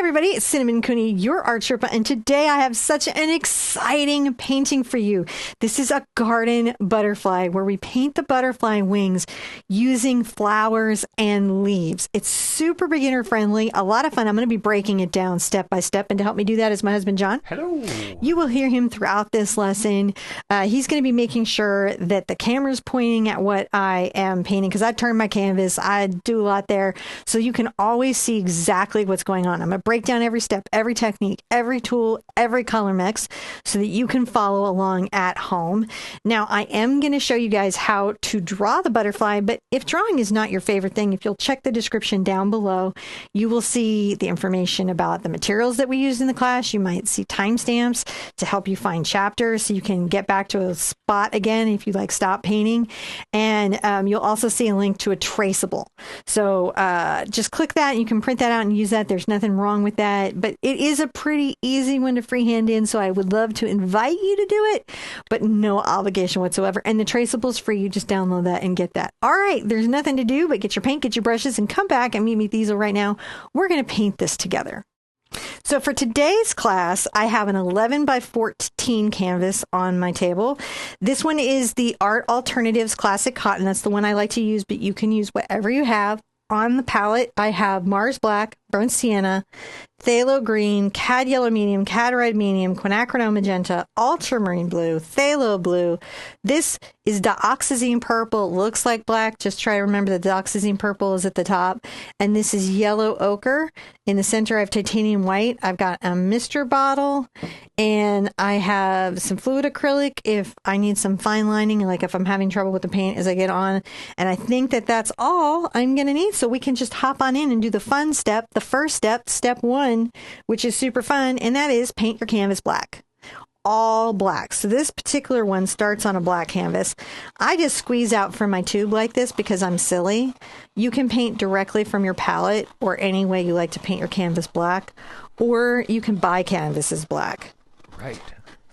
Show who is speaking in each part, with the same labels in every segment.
Speaker 1: everybody, it's Cinnamon Cooney, your Art Sherpa, and today I have such an exciting painting for you. This is a garden butterfly where we paint the butterfly wings using flowers and leaves. It's super beginner friendly, a lot of fun. I'm going to be breaking it down step by step, and to help me do that is my husband, John.
Speaker 2: Hello.
Speaker 1: You will hear him throughout this lesson. He's going to be making sure that the camera's pointing at what I am painting because I turn my canvas. I do a lot there, so you can always see exactly what's going on. I'm going to break down every step, every technique, every tool, every color mix so that you can follow along at home. Now, I am going to show you guys how to draw the butterfly, but if drawing is not your favorite thing, if you'll check the description down below, you will see the information about the materials that we used in the class. You might see timestamps to help you find chapters so you can get back to a spot again if you stop painting. And you'll also see a link to a traceable. So just click that and you can print that out and use that. There's nothing wrong with that, but it is a pretty easy one to freehand in, so I would love to invite you to do it, but no obligation whatsoever. And the traceable is free. You just download that and get that. All right, there's nothing to do but get your paint, get your brushes, and come back and meet me at the easel right now. We're going to paint this together. So for today's class, I have an 11 by 14 canvas on my table. This one is the Art Alternatives Classic Cotton. That's the one I like to use, but you can use whatever you have. On the palette, I have Mars Black, Burnt Sienna, Phthalo Green, Cad Yellow Medium, Cad Red Medium, Quinacridone Magenta, Ultramarine Blue, Phthalo Blue. This is Dioxazine Purple. Looks like black. Just try to remember that Dioxazine Purple is at the top. And this is Yellow Ochre. In the center, I have Titanium White. I've got a mister bottle. And I have some fluid acrylic if I need some fine lining, like if I'm having trouble with the paint as I get on. And I think that that's all I'm going to need. So we can just hop on in and do the fun step, the first step, step 1, which is super fun. And that is paint your canvas black. All black. So this particular one starts on a black canvas. I just squeeze out from my tube like this because I'm silly. You can paint directly from your palette or any way you like to paint your canvas black, or you can buy canvases black.
Speaker 2: Right.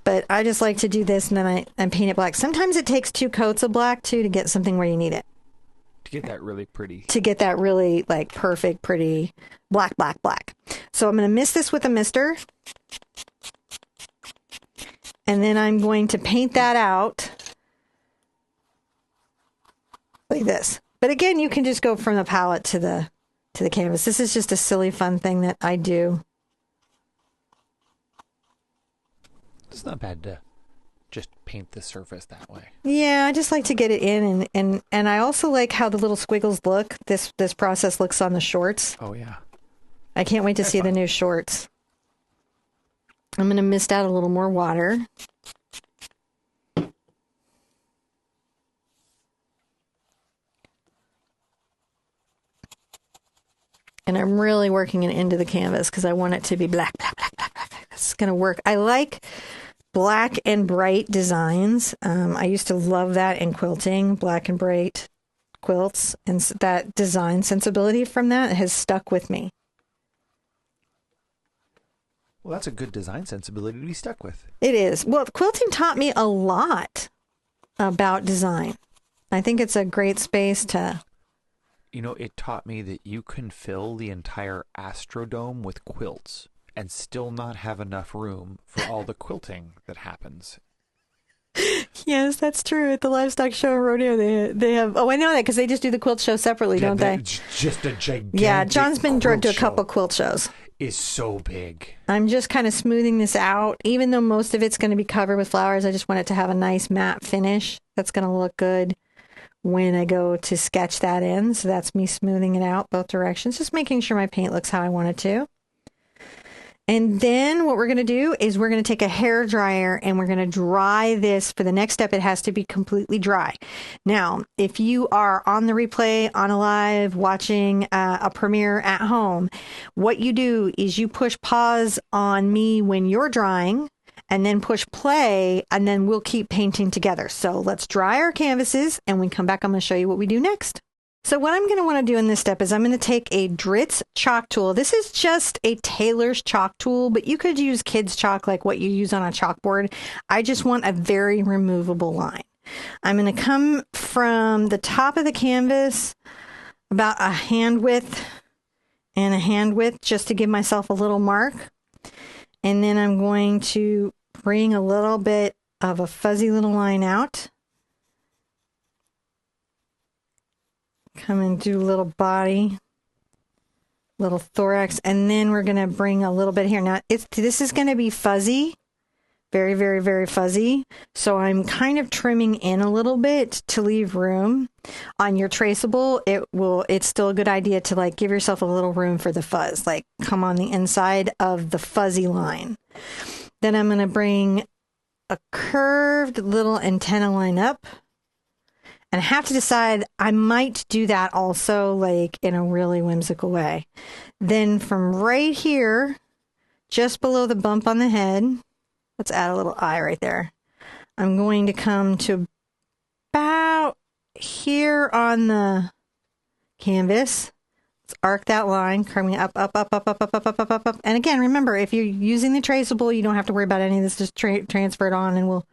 Speaker 1: But I just like to do this and then I paint it black. Sometimes it takes 2 coats of black too to get something where you need it.
Speaker 2: To get that really pretty.
Speaker 1: To get that really perfect, pretty black, black, black. So I'm going to mist this with a mister. And then I'm going to paint that out like this. But again, you can just go from the palette to the canvas. This is just a silly fun thing that I do.
Speaker 2: It's not bad to just paint the surface that way.
Speaker 1: Yeah, I just like to get it in, and I also like how the little squiggles look. This process looks on the shorts.
Speaker 2: Oh yeah.
Speaker 1: I can't wait to see the new shorts. I'm going to mist out a little more water. And I'm really working it into the canvas because I want it to be black, black, black, black, black. This is going to work. I like black and bright designs. I used to love that in quilting, black and bright quilts. And that design sensibility from that has stuck with me.
Speaker 2: Well, that's a good design sensibility to be stuck with.
Speaker 1: It is. Well, quilting taught me a lot about design. I think it's a great space to...
Speaker 2: You know, it taught me that you can fill the entire Astrodome with quilts and still not have enough room for all the quilting that happens.
Speaker 1: Yes, that's true. At the livestock show and rodeo, they have... Oh, I know that because they just do the quilt show separately, don't they?
Speaker 2: Just a gigantic...
Speaker 1: Yeah, John's been
Speaker 2: quilt
Speaker 1: to a
Speaker 2: show
Speaker 1: couple quilt shows.
Speaker 2: Is so big.
Speaker 1: I'm just kind of smoothing this out. Even though most of it's going to be covered with flowers, I just want it to have a nice matte finish. That's going to look good when I go to sketch that in. So that's me smoothing it out both directions, just making sure my paint looks how I want it to. And then what we're going to do is we're going to take a hair dryer and we're going to dry this. For the next step, it has to be completely dry. Now, if you are on the replay, on a live, watching a premiere at home, what you do is you push pause on me when you're drying and then push play, and then we'll keep painting together. So let's dry our canvases, and when we come back, I'm going to show you what we do next. So what I'm going to want to do in this step is I'm going to take a Dritz chalk tool. This is just a tailor's chalk tool, but you could use kids' chalk like what you use on a chalkboard. I just want a very removable line. I'm going to come from the top of the canvas about a hand width and a hand width just to give myself a little mark. And then I'm going to bring a little bit of a fuzzy little line out. Come and do a little body, little thorax, and then we're going to bring a little bit here. Now, this is going to be fuzzy, very, very, very fuzzy. So I'm kind of trimming in a little bit to leave room. On your traceable, it's still a good idea to like give yourself a little room for the fuzz, like come on the inside of the fuzzy line. Then I'm going to bring a curved little antenna line up. And I have to decide, I might do that also like in a really whimsical way. Then from right here, just below the bump on the head, let's add a little eye right there. I'm going to come to about here on the canvas. Let's arc that line, coming up, up, up, up, up, up, up, up, up, up, up. And again, remember, if you're using the traceable, you don't have to worry about any of this. Just transfer it on and we'll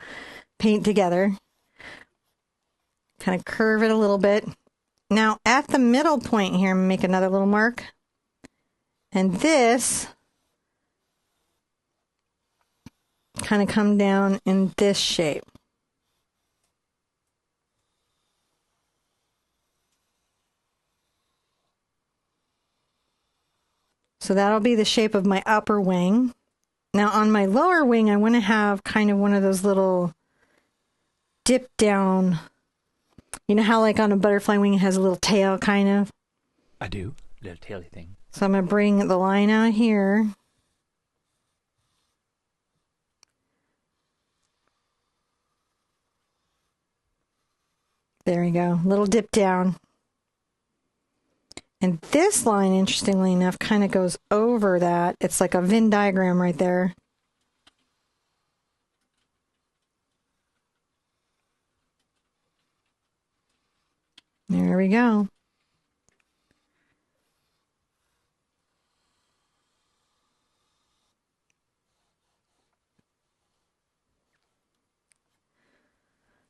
Speaker 1: paint together. Kind of curve it a little bit. Now, at the middle point here, I'm going to make another little mark. And this kind of come down in this shape. So that'll be the shape of my upper wing. Now, on my lower wing, I want to have kind of one of those little dip down. You know how like on a butterfly wing it has a little tail kind of?
Speaker 2: I do. Little taily thing.
Speaker 1: So I'm going to bring the line out here. There we go. Little dip down. And this line, interestingly enough, kind of goes over that. It's like a Venn diagram right there. There we go.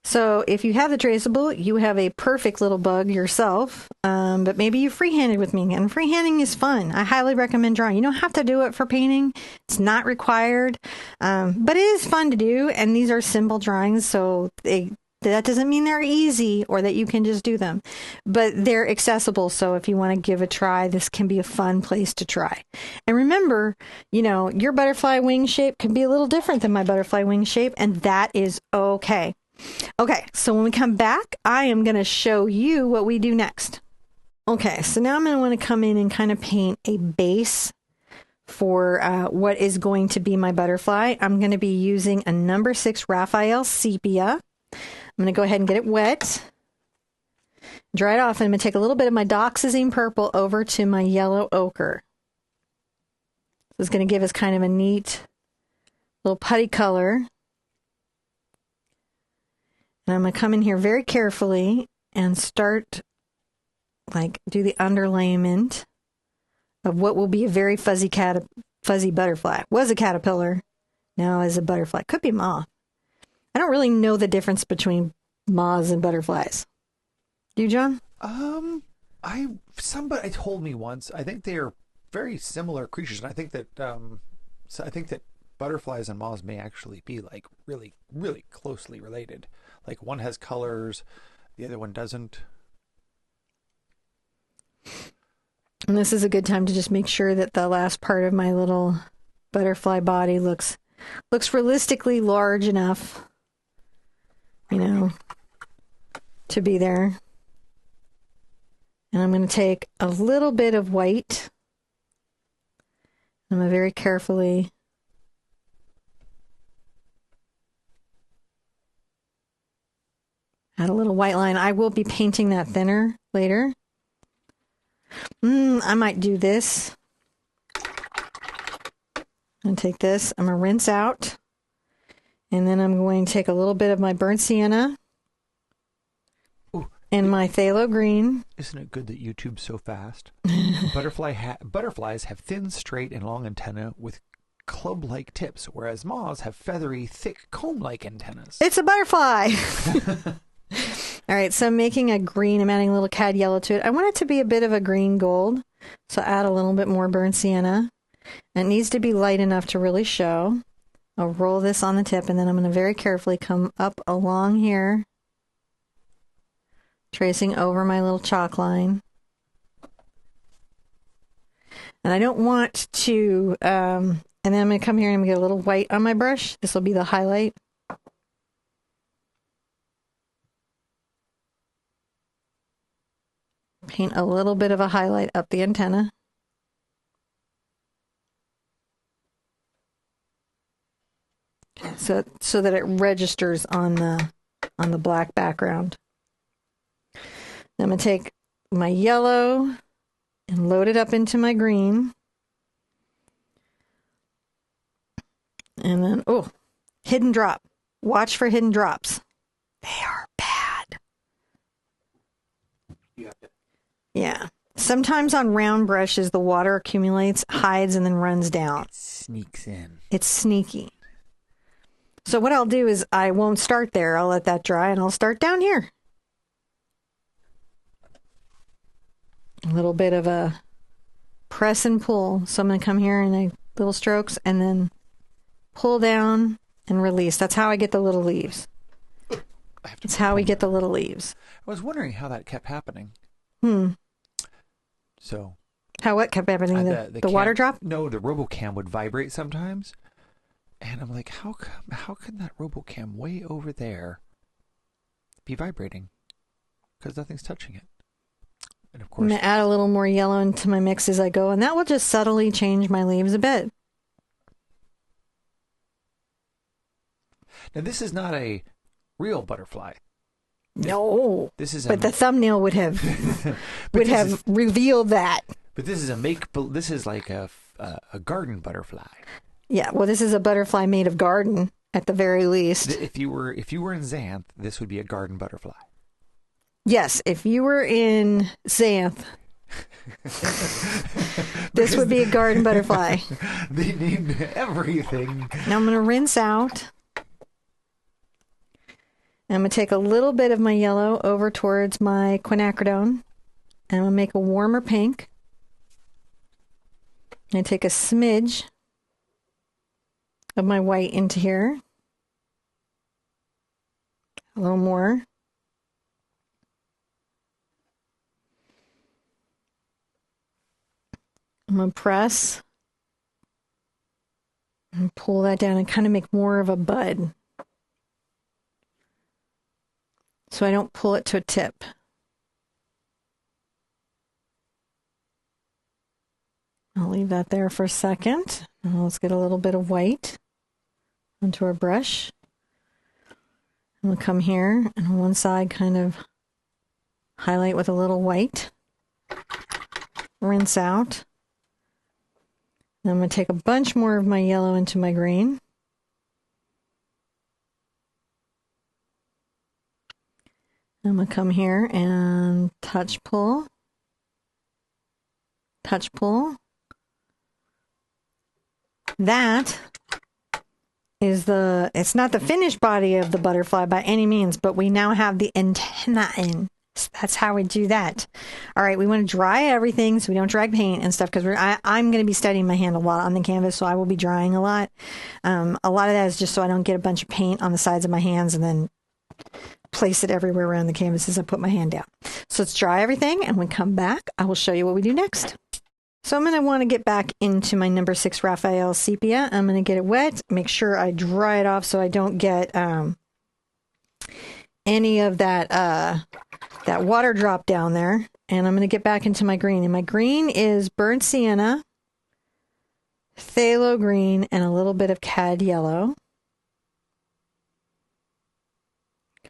Speaker 1: So if you have the traceable, you have a perfect little bug yourself, but maybe you freehanded with me, and freehanding is fun. I highly recommend drawing. You don't have to do it for painting. It's not required, but it is fun to do, and these are simple drawings, so that doesn't mean they're easy or that you can just do them, but they're accessible. So if you want to give a try, this can be a fun place to try. And remember, you know, your butterfly wing shape can be a little different than my butterfly wing shape, and that is okay. Okay, so when we come back, I am going to show you what we do next. Okay, so now I'm going to want to come in and kind of paint a base for what is going to be my butterfly. I'm going to be using a number 6 Raphael Sepia. I'm going to go ahead and get it wet, dry it off, and I'm going to take a little bit of my Dioxazine purple over to my yellow ochre. This is going to give us kind of a neat little putty color. And I'm going to come in here very carefully and start, like, do the underlayment of what will be a very fuzzy butterfly. Was a caterpillar, now is a butterfly. Could be moth. I don't really know the difference between moths and butterflies. Do you, John?
Speaker 2: Somebody told me once. I think they are very similar creatures, and I think that butterflies and moths may actually be like really, really closely related. Like one has colors, the other one doesn't.
Speaker 1: And this is a good time to just make sure that the last part of my little butterfly body looks realistically large enough, you know, to be there. And I'm going to take a little bit of white. I'm going to very carefully add a little white line. I will be painting that thinner later. I might do this. I'm going to take this. I'm going to rinse out. And then I'm going to take a little bit of my burnt sienna.
Speaker 2: Ooh,
Speaker 1: and my phthalo green.
Speaker 2: Isn't it good that YouTube's so fast? Butterflies have thin, straight, and long antennae with club-like tips, whereas moths have feathery, thick, comb-like antennas.
Speaker 1: It's a butterfly! All right, so I'm making a green. I'm adding a little cad yellow to it. I want it to be a bit of a green gold. So add a little bit more burnt sienna. It needs to be light enough to really show. I'll roll this on the tip, and then I'm going to very carefully come up along here, tracing over my little chalk line. And I don't want to, and then I'm going to come here and I'm going to get a little white on my brush. This will be the highlight. Paint a little bit of a highlight up the antenna. So that it registers on the black background. Then I'm going to take my yellow and load it up into my green. And then, oh, hidden drop. Watch for hidden drops. They are bad. Yeah. Sometimes on round brushes, the water accumulates, hides, and then runs down.
Speaker 2: It sneaks in.
Speaker 1: It's sneaky. So what I'll do is I won't start there. I'll let that dry, and I'll start down here. A little bit of a press and pull. So I'm going to come here in little strokes and then pull down and release. That's how I get the little leaves. That's how we get the little leaves.
Speaker 2: I was wondering how that kept happening. So
Speaker 1: how what kept happening? The water drop?
Speaker 2: No, the RoboCam would vibrate sometimes. And I'm like, how can that RoboCam way over there be vibrating? Because nothing's touching it. And of course,
Speaker 1: I'm going to add a little more yellow into my mix as I go, and that will just subtly change my leaves a bit.
Speaker 2: Now, this is not a real butterfly.
Speaker 1: No.
Speaker 2: This is
Speaker 1: but the thumbnail would have revealed that.
Speaker 2: But this is this is like a garden butterfly.
Speaker 1: Yeah, well, this is a butterfly made of garden at the very least.
Speaker 2: If you were in Xanth, this would be a garden butterfly.
Speaker 1: Yes, if you were in Xanth, this would be a garden butterfly.
Speaker 2: They named everything.
Speaker 1: Now I'm going to rinse out. I'm going to take a little bit of my yellow over towards my quinacridone, and I'm going to make a warmer pink. And take a smidge of my white into here. A little more. I'm going to press and pull that down and kind of make more of a bud. So I don't pull it to a tip. I'll leave that there for a second. Now let's get a little bit of white onto our brush. And we'll come here and on one side kind of highlight with a little white. Rinse out. Then I'm going to take a bunch more of my yellow into my green. I'm going to come here and touch pull. Touch pull. That is it's not the finished body of the butterfly by any means, but we now have the antenna in. So that's how we do that. All right, we want to dry everything so we don't drag paint and stuff, because I'm going to be studying my hand a lot on the canvas, so I will be drying a lot. A lot of that is just so I don't get a bunch of paint on the sides of my hands and then place it everywhere around the canvas as I put my hand down. So let's dry everything, and when we come back, I will show you what we do next. So I'm going to want to get back into my number 6 Raphael Sepia. I'm going to get it wet, make sure I dry it off so I don't get any of that water drop down there. And I'm going to get back into my green. And my green is burnt sienna, phthalo green, and a little bit of cad yellow.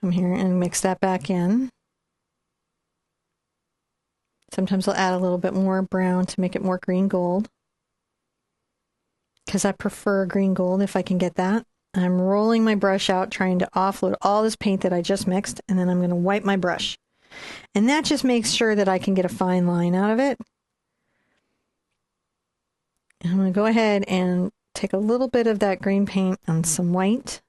Speaker 1: Come here and mix that back in. Sometimes I'll add a little bit more brown to make it more green gold, because I prefer green gold if I can get that. I'm rolling my brush out, trying to offload all this paint that I just mixed, and then I'm going to wipe my brush. And that just makes sure that I can get a fine line out of it. And I'm going to go ahead and take a little bit of that green paint on some white.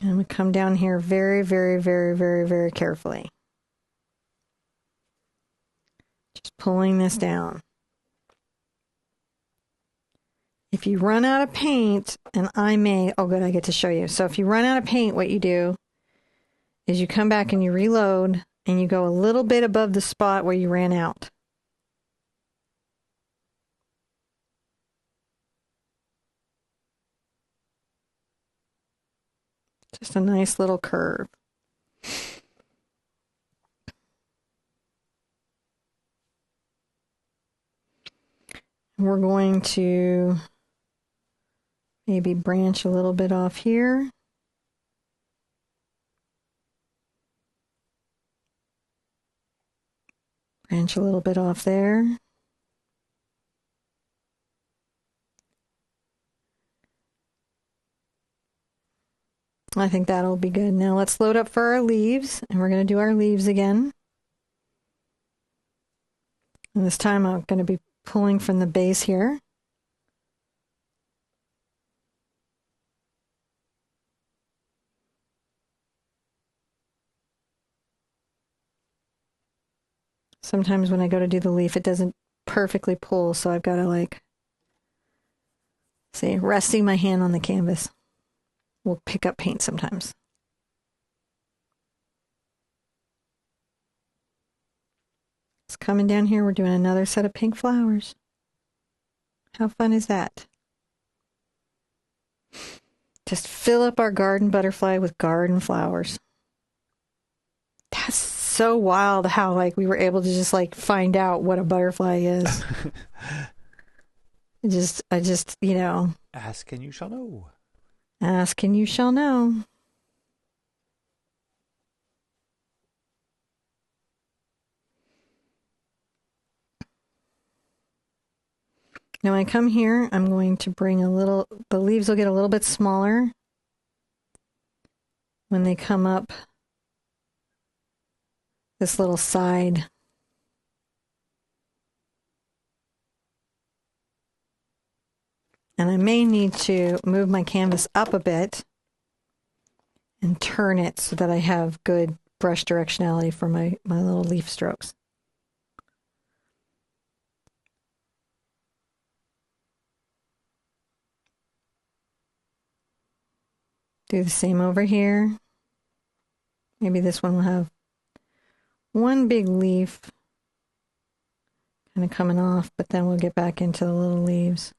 Speaker 1: And I'm going to come down here very, very, very, very, very carefully. Just pulling this down. If you run out of paint, and oh good, I get to show you. So if you run out of paint, what you do is you come back and you reload, and you go a little bit above the spot where you ran out. Just a nice little curve. We're going to maybe branch a little bit off here. Branch a little bit off there. I think that'll be good. Now let's load up for our leaves, and we're going to do our leaves again. And this time I'm going to be pulling from the base here. Sometimes when I go to do the leaf, it doesn't perfectly pull, so I've got to resting my hand on the canvas will pick up paint sometimes. It's coming down here. We're doing another set of pink flowers. How fun is that? Just fill up our garden butterfly with garden flowers. That's so wild how we were able to just find out what a butterfly is. I just
Speaker 2: Ask and you shall know.
Speaker 1: Ask and you shall know. Now when I come here, I'm going to bring the leaves will get a little bit smaller when they come up this little side. And I may need to move my canvas up a bit and turn it so that I have good brush directionality for my little leaf strokes. Do the same over here. Maybe this one will have one big leaf kind of coming off, but then we'll get back into the little leaves.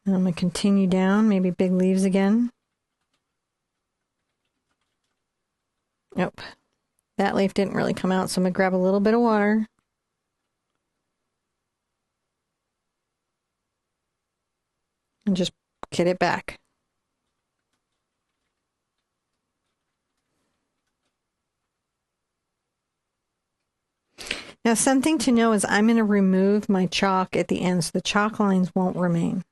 Speaker 1: And I'm going to continue down, maybe big leaves again. Nope. That leaf didn't really come out, so I'm going to grab a little bit of water. And just get it back. Now something to know is I'm going to remove my chalk at the end so the chalk lines won't remain.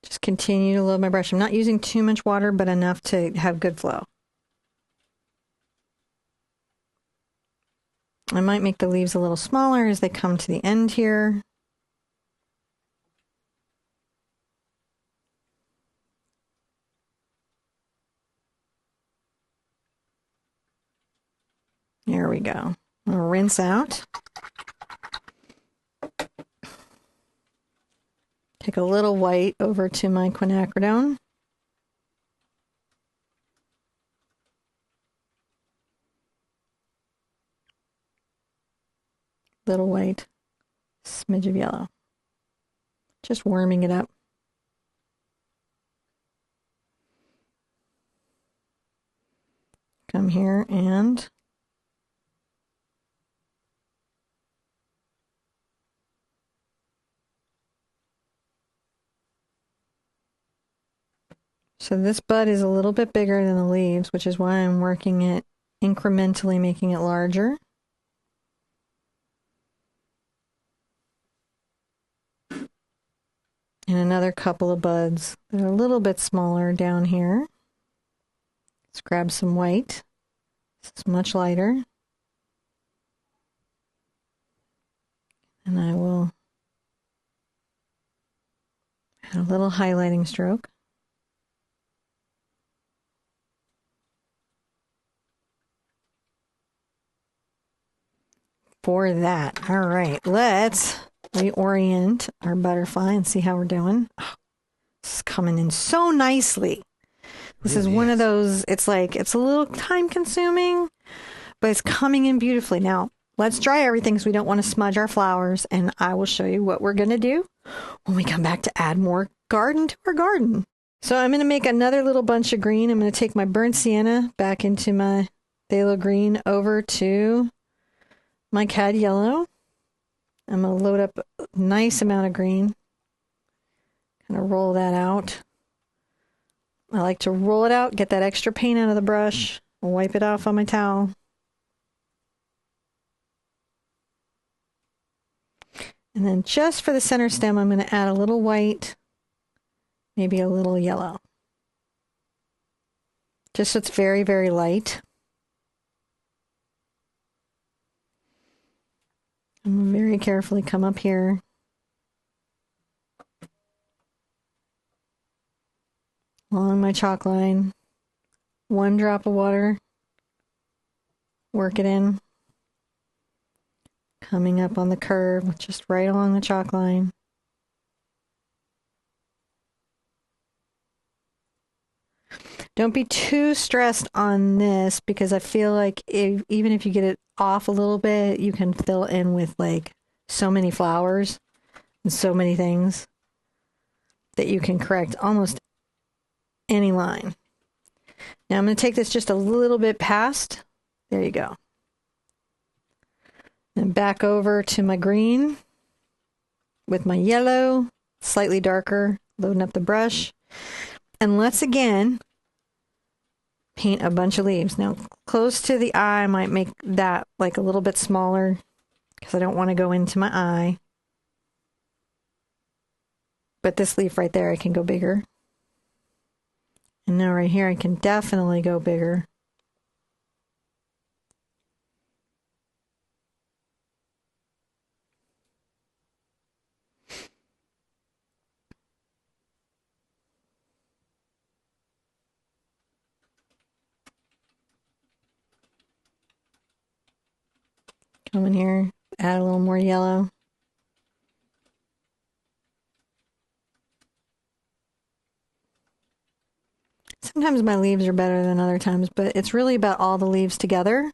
Speaker 1: Just continue to load my brush. I'm not using too much water, but enough to have good flow. I might make the leaves a little smaller as they come to the end here. There we go. I'll rinse out. Take a little white over to my quinacridone. Little white, smidge of yellow. Just warming it up. Come here and so this bud is a little bit bigger than the leaves, which is why I'm working it incrementally making it larger. And another couple of buds that are a little bit smaller down here. Let's grab some white. This is much lighter. And I will add a little highlighting stroke. For that. All right, let's reorient our butterfly and see how we're doing. Oh, this is coming in so nicely. This
Speaker 2: Really
Speaker 1: is one of those, it's like, it's a little time consuming, but it's coming in beautifully. Now, let's dry everything because we don't want to smudge our flowers, and I will show you what we're going to do when we come back to add more garden to our garden. So I'm going to make another little bunch of green. I'm going to take my burnt sienna back into my phthalo green over to my cad yellow. I'm going to load up a nice amount of green. Kind of roll that out. I like to roll it out, get that extra paint out of the brush, wipe it off on my towel. And then just for the center stem, I'm going to add a little white, maybe a little yellow. Just so it's very, very light. I'm very carefully come up here. Along my chalk line. 1 drop of water. Work it in. Coming up on the curve, just right along the chalk line. Don't be too stressed on this because I feel like even if you get it off a little bit, you can fill in with like so many flowers and so many things that you can correct almost any line. Now I'm going to take this just a little bit past. There you go. And back over to my green with my yellow, slightly darker, loading up the brush. And let's again paint a bunch of leaves. Now, close to the eye, I might make that like a little bit smaller because I don't want to go into my eye. But this leaf right there, I can go bigger. And now right here, I can definitely go bigger. Come in here, add a little more yellow. Sometimes my leaves are better than other times, but it's really about all the leaves together.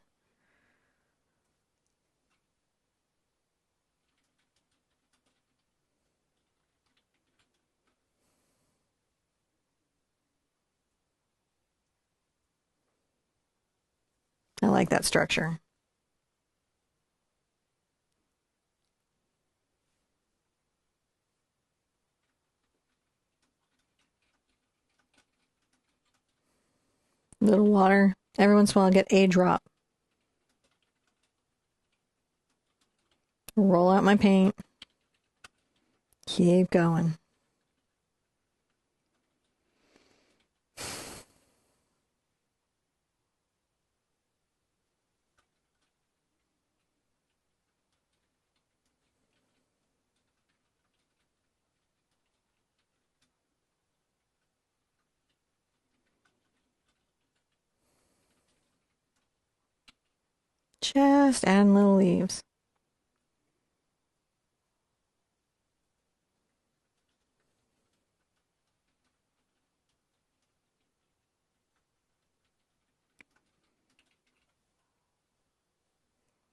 Speaker 1: I like that structure. Little water. Every once in a while, I get a drop. Roll out my paint. Keep going. Just adding little leaves.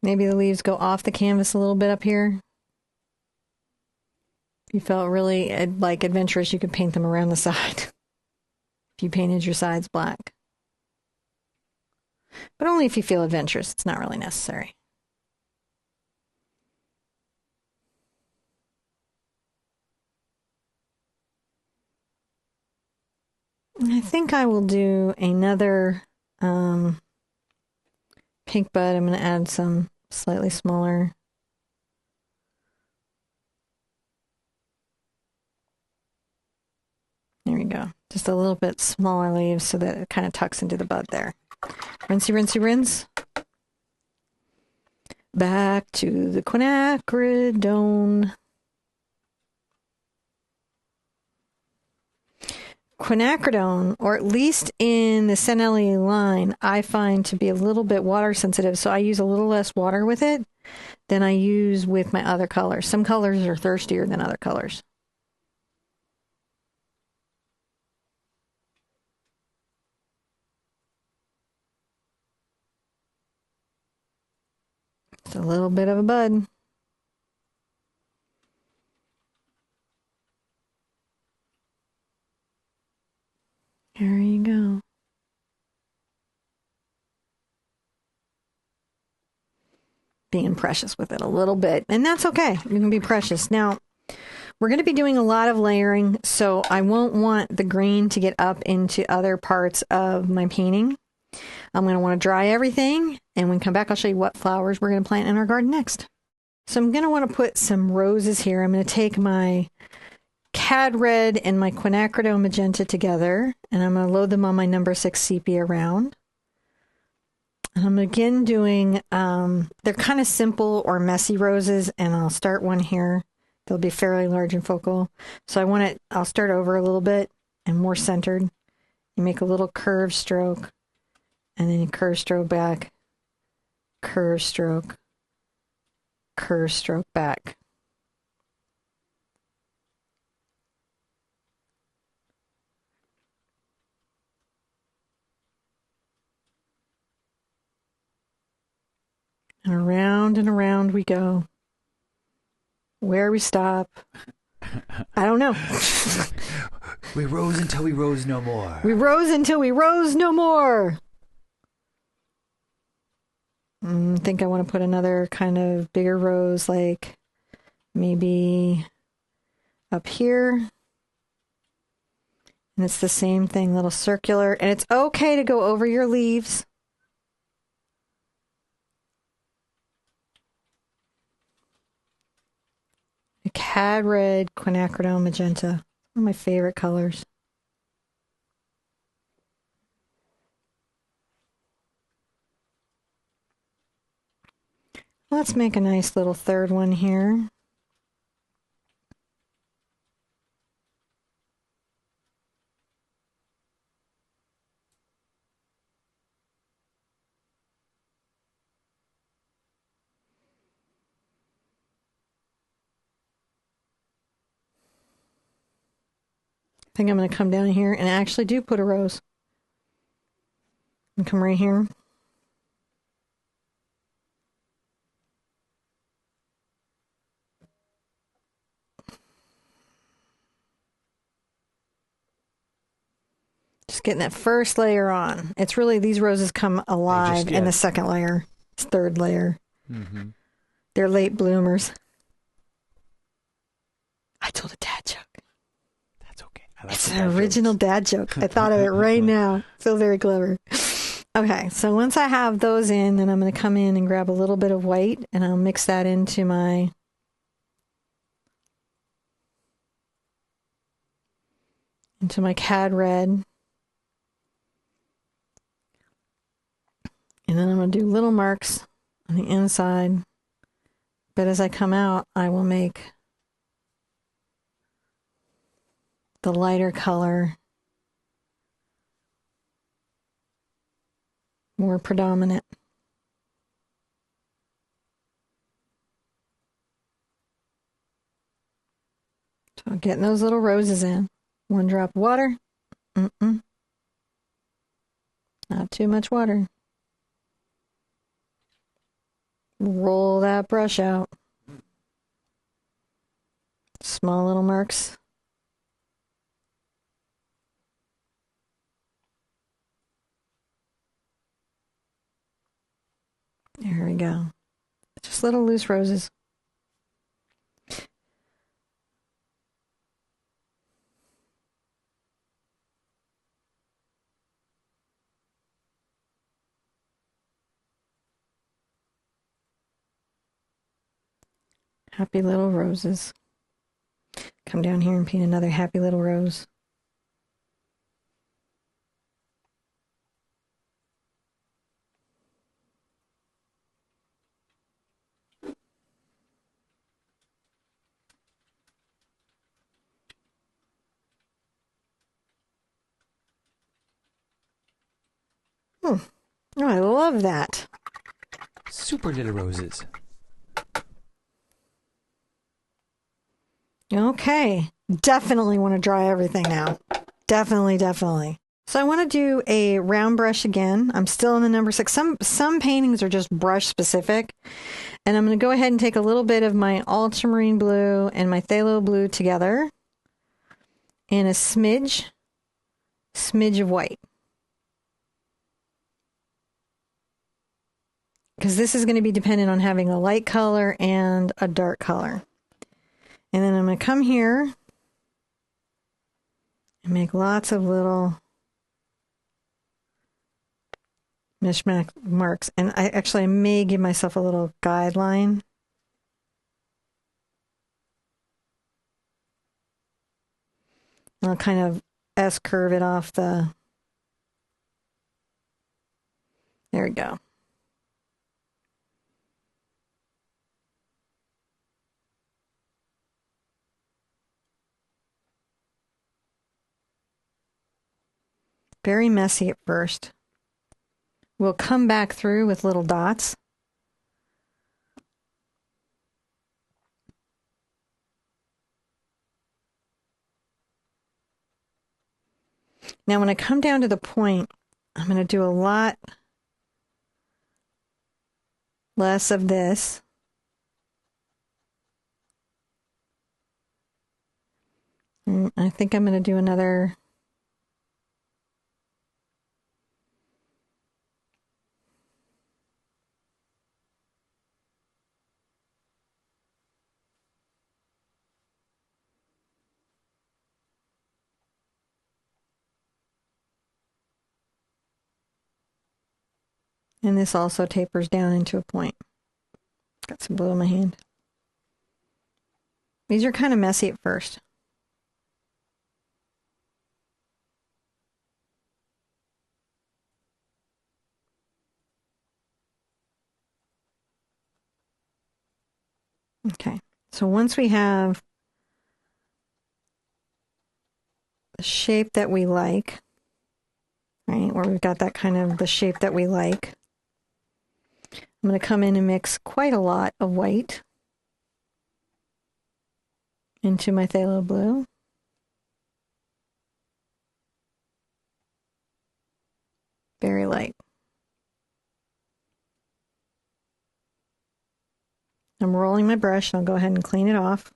Speaker 1: Maybe the leaves go off the canvas a little bit up here. If you felt really like adventurous, you could paint them around the side. If you painted your sides black. But only if you feel adventurous. It's not really necessary. I think I will do another pink bud. I'm going to add some slightly smaller. There we go. Just a little bit smaller leaves so that it kind of tucks into the bud there. Rinsey, rinsey, rinse. Back to the quinacridone. Quinacridone, or at least in the Senelli line, I find to be a little bit water sensitive, so I use a little less water with it than I use with my other colors. Some colors are thirstier than other colors. Just a little bit of a bud. There you go. Being precious with it a little bit, and that's okay. You can be precious. Now, we're going to be doing a lot of layering, so I won't want the green to get up into other parts of my painting. I'm going to want to dry everything, and when we come back, I'll show you what flowers we're going to plant in our garden next. So I'm going to want to put some roses here. I'm going to take my cad red and my quinacridone magenta together, and I'm going to load them on my number 6 sepia round. And I'm again doing, they're kind of simple or messy roses, and I'll start one here. They'll be fairly large and focal. So I'll start over a little bit and more centered. You make a little curved stroke, and then you curve stroke back, curve stroke back. And around we go. Where we stop, I don't know.
Speaker 2: We rose until we rose no more.
Speaker 1: We rose until we rose no more. I think I want to put another kind of bigger rose, like maybe up here. And it's the same thing, little circular. And it's okay to go over your leaves. A cad red, quinacridone magenta. One of my favorite colors. Let's make a nice little third one here. I think I'm going to come down here and actually do put a rose. And come right here. Just getting that first layer on. It's really, these roses come alive in the second layer, third layer. Mm-hmm. They're late bloomers. I told a dad joke.
Speaker 2: That's okay.
Speaker 1: It's an original dad joke. I thought of it right now. Feel very clever. Okay, so once I have those in, then I'm going to come in and grab a little bit of white, and I'll mix that into my cad red. And then I'm going to do little marks on the inside. But as I come out, I will make the lighter color more predominant. So getting those little roses in. 1 drop of water. Not too much water. Roll that brush out. Small little marks. There we go. Just little loose roses. Happy little roses. Come down here and paint another happy little rose. Oh, I love that.
Speaker 2: Super little roses.
Speaker 1: Okay. Definitely want to dry everything now. Definitely, definitely. So I want to do a round brush again. I'm still in the number 6. Some paintings are just brush specific. And I'm going to go ahead and take a little bit of my ultramarine blue and my phthalo blue together. And a smidge of white. Because this is going to be dependent on having a light color and a dark color. And then I'm going to come here and make lots of little mishmash marks. And I may give myself a little guideline. And I'll kind of S-curve it off the... There we go. Very messy at first. We'll come back through with little dots. Now when I come down to the point, I'm going to do a lot less of this. And I think I'm going to do another... And this also tapers down into a point. Got some blue in my hand. These are kind of messy at first. Okay, so once we have the shape that we like, right, where we've got that kind of the shape that we like, I'm going to come in and mix quite a lot of white into my phthalo blue. Very light. I'm rolling my brush, and I'll go ahead and clean it off.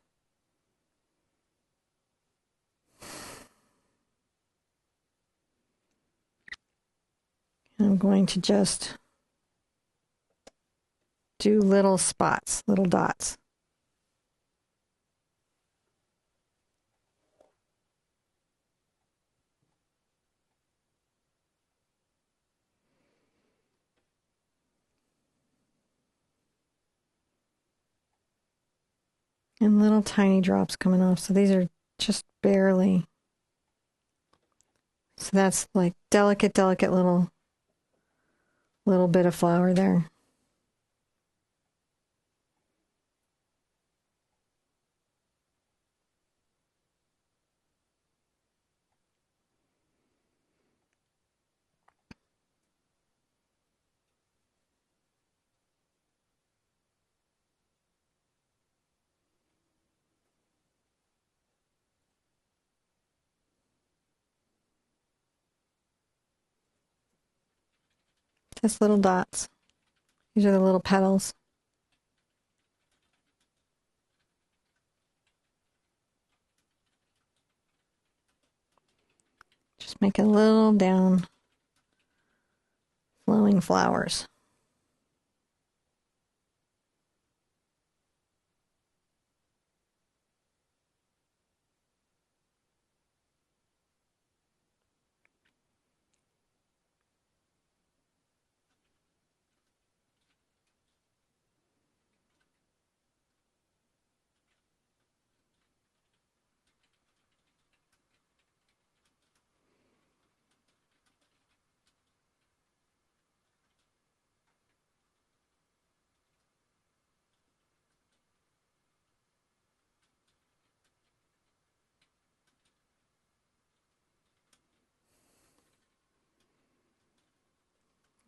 Speaker 1: And I'm going to just do little spots, little dots. And little tiny drops coming off. So these are just barely. So that's like delicate, delicate little bit of flower there. Just little dots. These are the little petals. Just make a little down flowing flowers.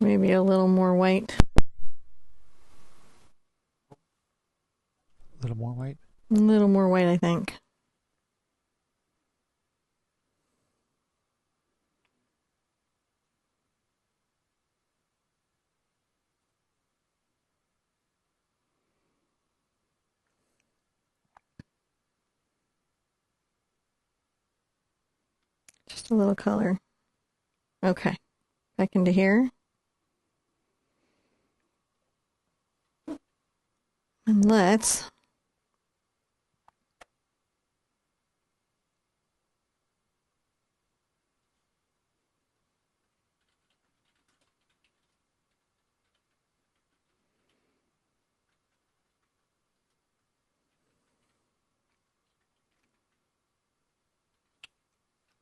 Speaker 1: Maybe a little more white.
Speaker 2: A little more white?
Speaker 1: A little more white, I think. Just a little color. Okay. Back into here. And let's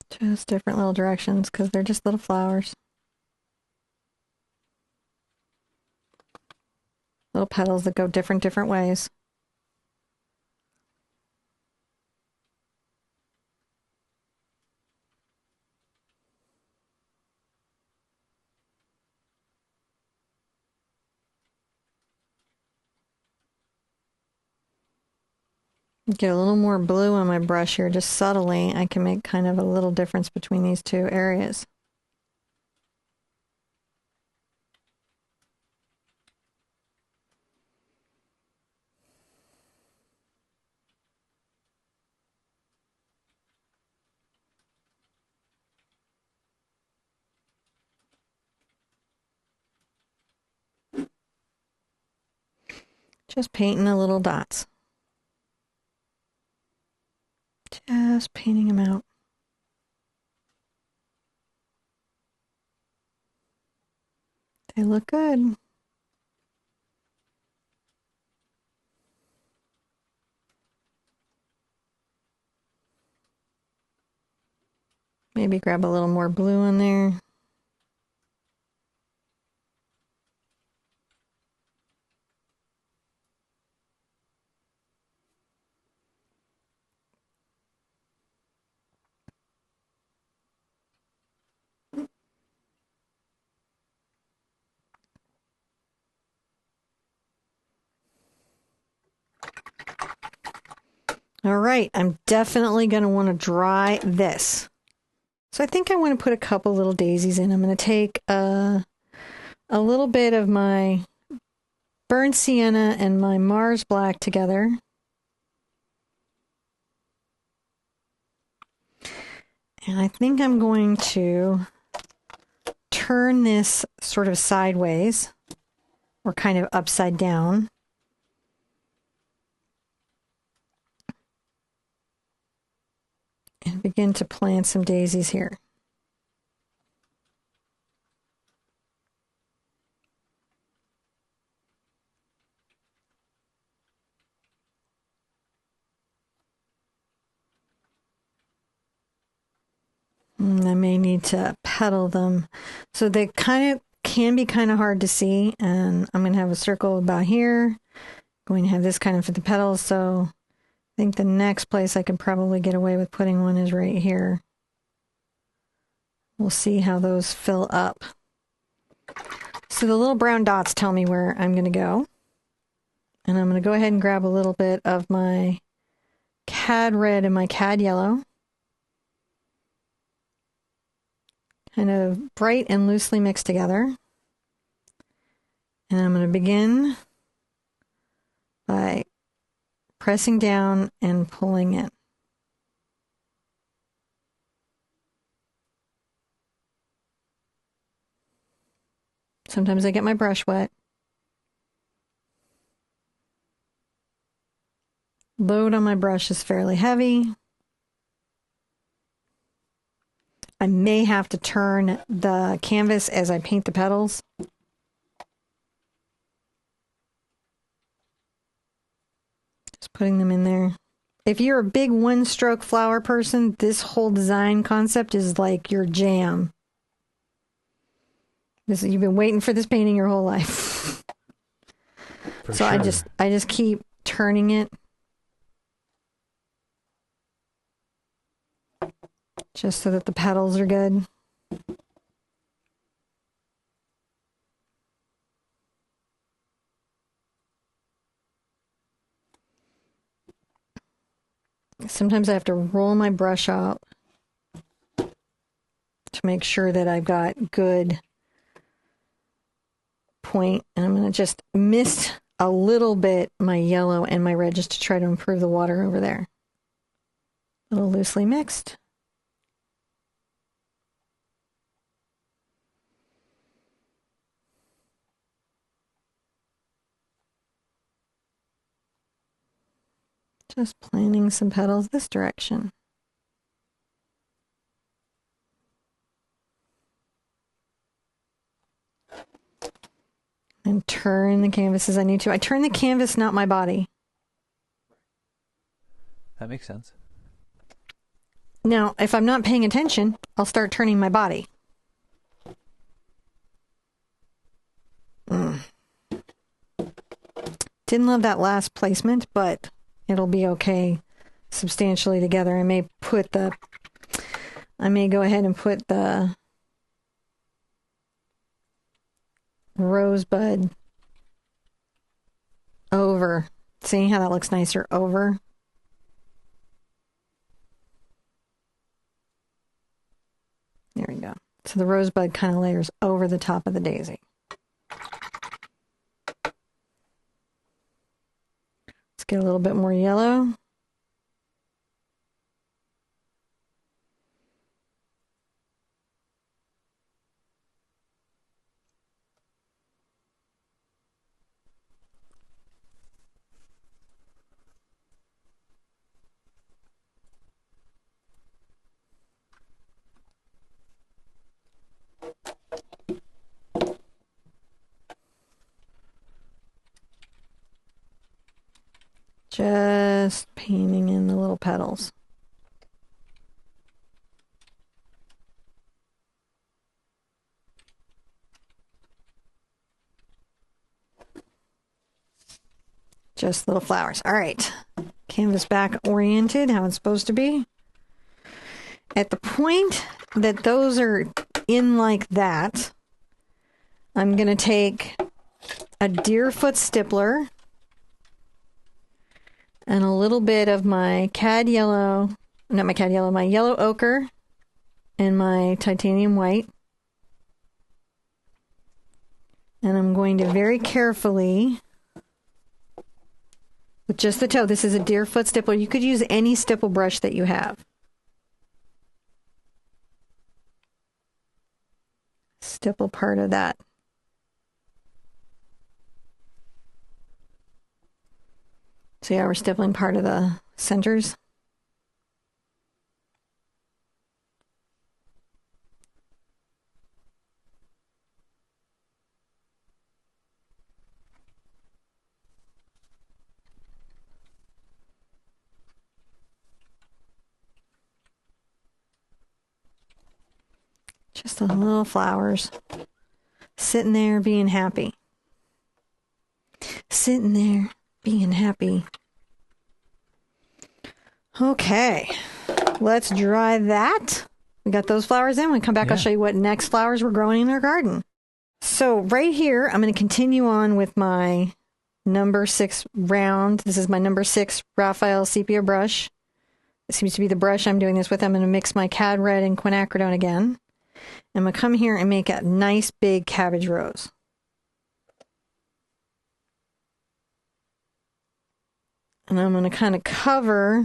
Speaker 1: just different little directions because they're just little flowers. Little petals that go different ways. Get a little more blue on my brush here, just subtly. I can make kind of a little difference between these two areas. Just painting the little dots. Just painting them out. They look good. Maybe grab a little more blue in there. All right, I'm definitely going to want to dry this. So I think I want to put a couple little daisies in. I'm going to take a little bit of my burnt sienna and my Mars black together. And I think I'm going to turn this sort of sideways or kind of upside down. And begin to plant some daisies here. And I may need to petal them. So they kind of can be kind of hard to see. And I'm going to have a circle about here. Going to have this kind of for the petals. So I think the next place I could probably get away with putting one is right here. We'll see how those fill up. So the little brown dots tell me where I'm going to go. And I'm going to go ahead and grab a little bit of my cad red and my cad yellow. Kind of bright and loosely mixed together. And I'm going to begin by pressing down and pulling in. Sometimes I get my brush wet. Load on my brush is fairly heavy. I may have to turn the canvas as I paint the petals. Just putting them in there. If you're a big one-stroke flower person, this whole design concept is like your jam. You've been waiting for this painting your whole life.
Speaker 2: For
Speaker 1: so
Speaker 2: sure.
Speaker 1: I just keep turning it. Just so that the petals are good. Sometimes I have to roll my brush out to make sure that I've got good point. And I'm going to just mist a little bit my yellow and my red just to try to improve the water over there. A little loosely mixed. Just planting some petals this direction. And turn the canvas as I need to. I turn the canvas, not my body.
Speaker 2: That makes sense.
Speaker 1: Now, if I'm not paying attention, I'll start turning my body. Didn't love that last placement, but it'll be okay substantially together. I may go ahead and put the rosebud over. See how that looks nicer over? There we go. So the rosebud kind of layers over the top of the daisy. Let's get a little bit more yellow. Just painting in the little petals. Just little flowers. All right. Canvas back oriented, how it's supposed to be. At the point that those are in like that, I'm going to take a deerfoot stippler and a little bit of my my yellow ochre and my titanium white. And I'm going to very carefully, with just the toe, this is a deerfoot stippler. You could use any stipple brush that you have. Stipple part of that. See how we're stippling part of the centers? Just the little flowers. Sitting there being happy. Sitting there being happy. Okay, let's dry that. We got those flowers in. When we come back, I'll show you what next flowers we're growing in our garden. So right here, I'm going to continue on with my number 6 round. This is my number 6 Raphael sepia brush. It seems to be the brush I'm doing this with. I'm going to mix my cad red and quinacridone again. I'm going to come here and make a nice big cabbage rose. And I'm going to kind of cover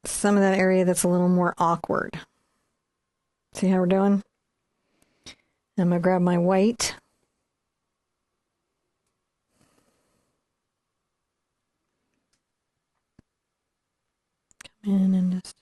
Speaker 1: some of that area that's a little more awkward. See how we're doing? I'm going to grab my white. Come in and just...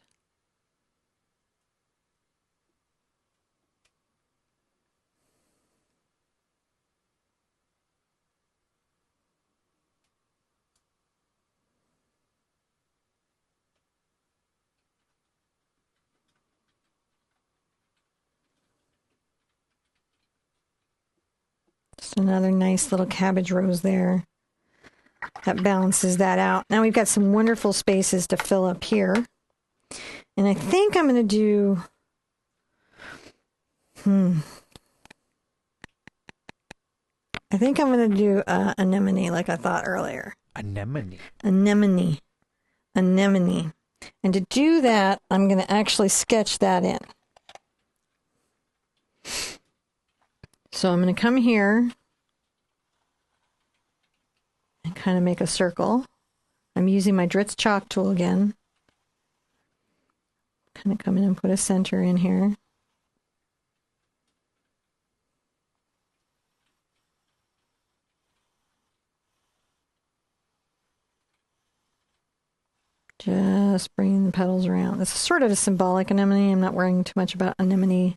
Speaker 1: Just another nice little cabbage rose there. That balances that out. Now we've got some wonderful spaces to fill up here. And I think I'm going to do... I think I'm going to do anemone like I thought earlier.
Speaker 2: Anemone.
Speaker 1: Anemone. Anemone. And to do that, I'm going to actually sketch that in. So I'm going to come here and kind of make a circle. I'm using my Dritz chalk tool again. Kind of come in and put a center in here. Just bringing the petals around. This is sort of a symbolic anemone. I'm not worrying too much about anemone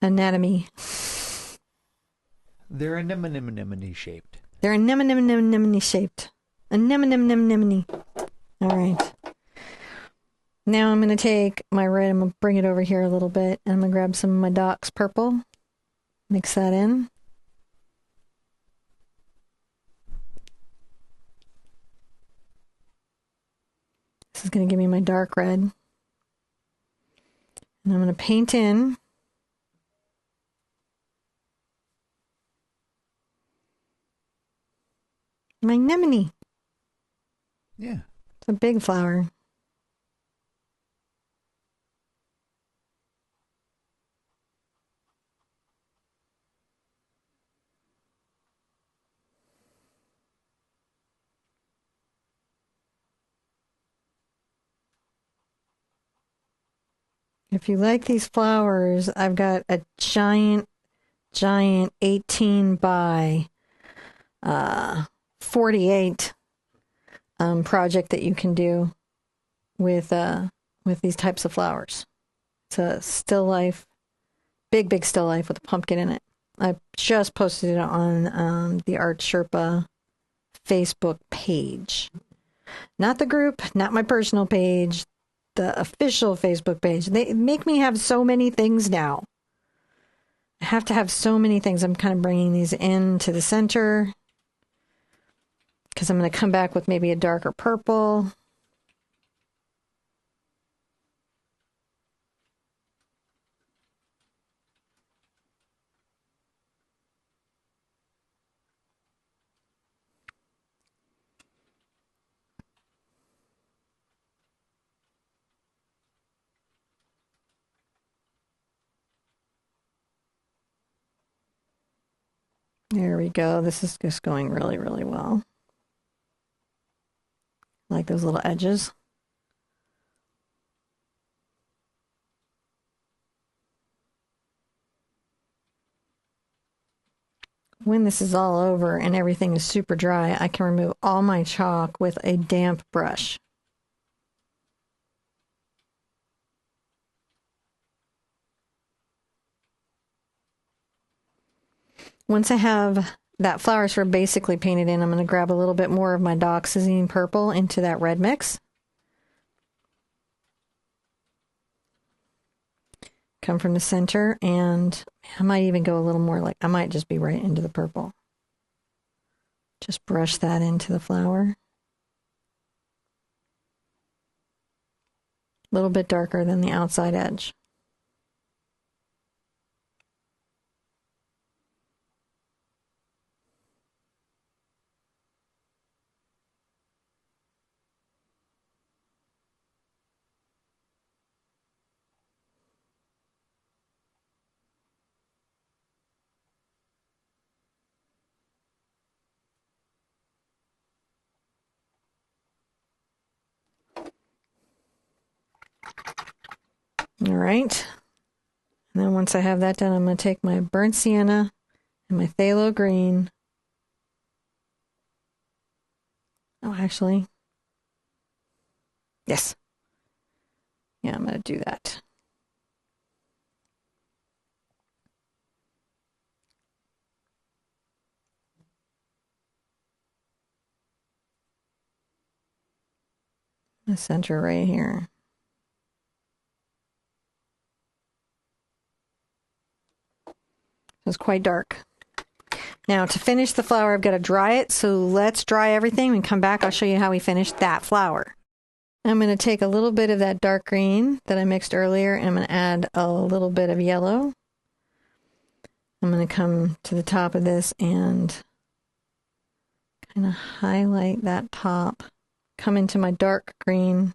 Speaker 1: anatomy.
Speaker 2: They're anemone shaped.
Speaker 1: They're anemone shaped. Anemone. All right. Now I'm going to take my red, I'm going to bring it over here a little bit, and I'm going to grab some of my Doc's purple, mix that in. This is going to give me my dark red. And I'm going to paint in my anemone.
Speaker 2: Yeah.
Speaker 1: It's a big flower. If you like these flowers, I've got a giant 18 by 48 project that you can do with these types of flowers. It's a still life, big still life with a pumpkin in it. I just posted it on the Art Sherpa Facebook page. Not the group, not my personal page, the official Facebook page. They make me have so many things now. I have to have so many things. I'm kind of bringing these into the center because I'm going to come back with maybe a darker purple. There we go. This is just going really, really well. Like those little edges. When this is all over and everything is super dry, I can remove all my chalk with a damp brush. Once I have that flower sort of basically painted in, I'm going to grab a little bit more of my Dioxazine purple into that red mix. Come from the center, and I might even go a little more, like I might just be right into the purple. Just brush that into the flower. A little bit darker than the outside edge. All right. And then once I have that done, I'm going to take my burnt sienna and my phthalo green. Oh, actually. Yes. Yeah, I'm going to do that. The center right here. It's quite dark. Now to finish the flower, I've got to dry it. So let's dry everything and come back. I'll show you how we finish that flower. I'm going to take a little bit of that dark green that I mixed earlier, and I'm going to add a little bit of yellow. I'm going to come to the top of this and kind of highlight that top. Come into my dark green.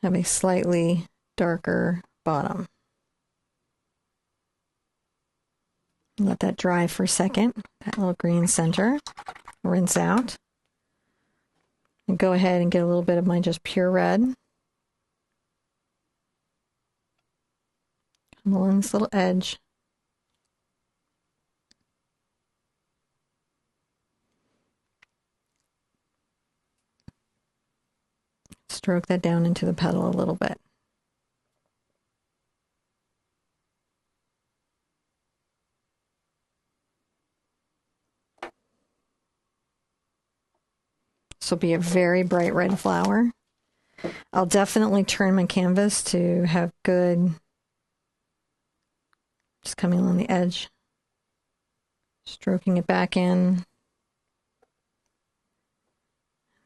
Speaker 1: Have a slightly darker bottom. Let that dry for a second. That little green center. Rinse out. And go ahead and get a little bit of my just pure red. Come along this little edge. Stroke that down into the petal a little bit. This will be a very bright red flower. I'll definitely turn my canvas to have good, just coming along the edge, stroking it back in,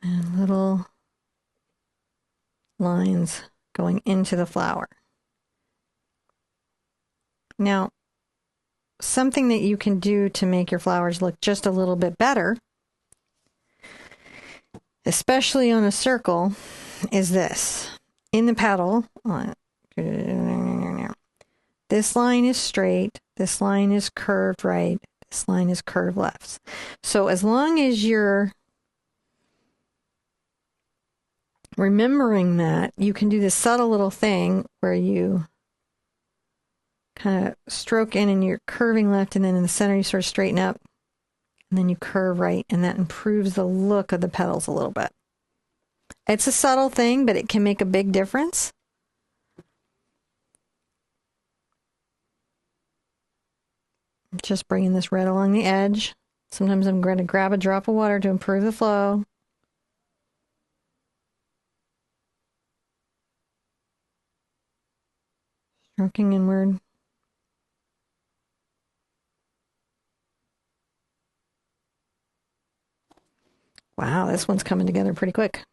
Speaker 1: and little lines going into the flower. Now, something that you can do to make your flowers look just a little bit better, especially on a circle, is this. In the petal, this line is straight, this line is curved right, this line is curved left. So as long as you're remembering that, you can do this subtle little thing where you kind of stroke in and you're curving left, and then in the center you sort of straighten up, and then you curve right, and that improves the look of the petals a little bit. It's a subtle thing, but it can make a big difference. Just bringing this red along the edge. Sometimes I'm going to grab a drop of water to improve the flow. Stroking inward. Wow, this one's coming together pretty quick.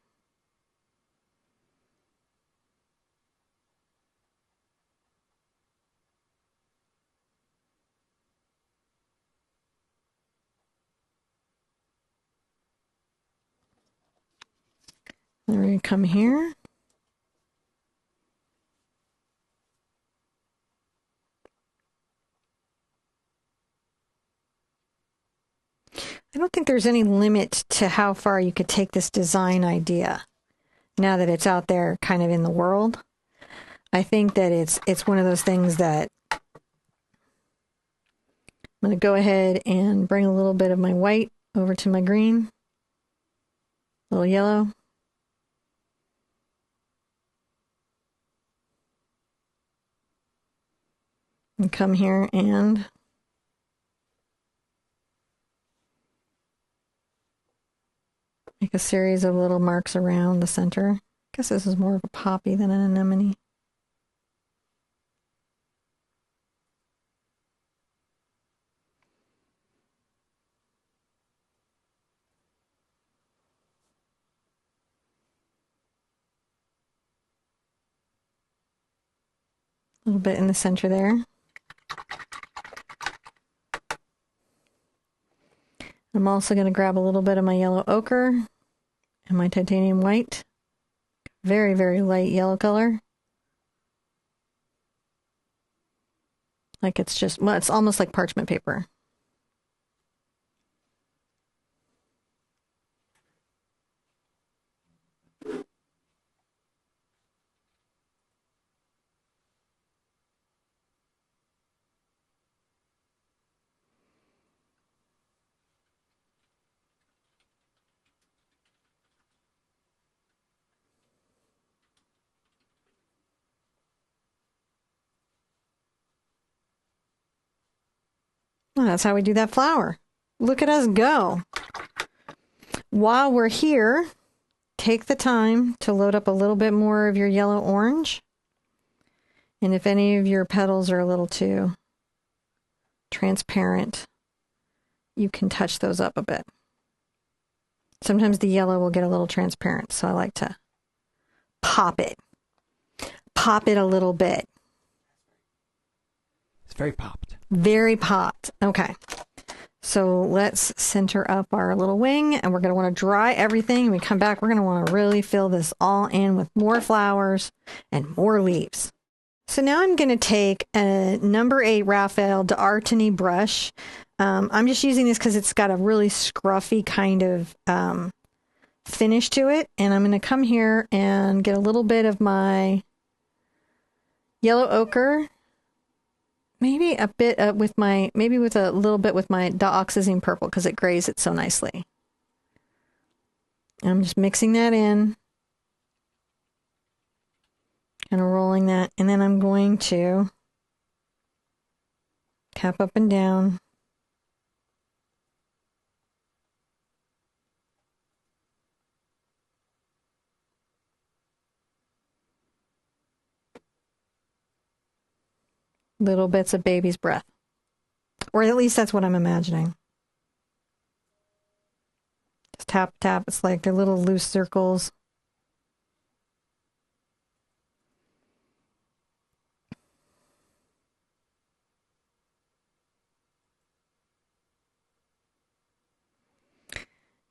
Speaker 1: Then we're going to come here. I don't think there's any limit to how far you could take this design idea now that it's out there kind of in the world. I think that it's one of those things that I'm going to go ahead and bring a little bit of my white over to my green, a little yellow. And come here and make a series of little marks around the center. I guess this is more of a poppy than an anemone. A little bit in the center there. I'm also going to grab a little bit of my yellow ochre and my titanium white. Very, very light yellow color. Like it's just, well, it's almost like parchment paper. Well, that's how we do that flower. Look at us go. While we're here, take the time to load up a little bit more of your yellow orange. And if any of your petals are a little too transparent, you can touch those up a bit. Sometimes the yellow will get a little transparent, so I like to pop it. pop it a little bit.
Speaker 2: It's very popped.
Speaker 1: Very popped. Okay. So let's center up our little wing, and we're going to want to dry everything. When we come back, we're going to want to really fill this all in with more flowers and more leaves. So now I'm going to take a number 8 Raphael d'Artagnan brush. I'm just using this because it's got a really scruffy kind of finish to it. And I'm going to come here and get a little bit of my yellow ochre. Maybe a bit with a little bit with my dioxazine purple because it grays it so nicely. And I'm just mixing that in. Kind of rolling that. And then I'm going to tap up and down. Little bits of baby's breath. Or at least that's what I'm imagining. Just tap, tap. It's like they're little loose circles.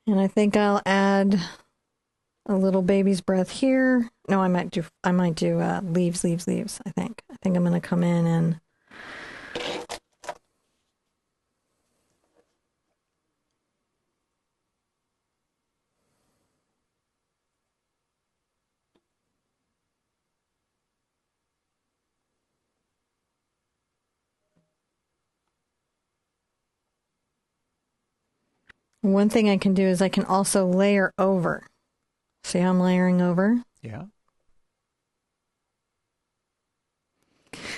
Speaker 1: And I think I'll add a little baby's breath here. No, I might do leaves, I think. I think I'm going to come in and one thing I can do is I can also layer over. See how I'm layering over?
Speaker 2: Yeah.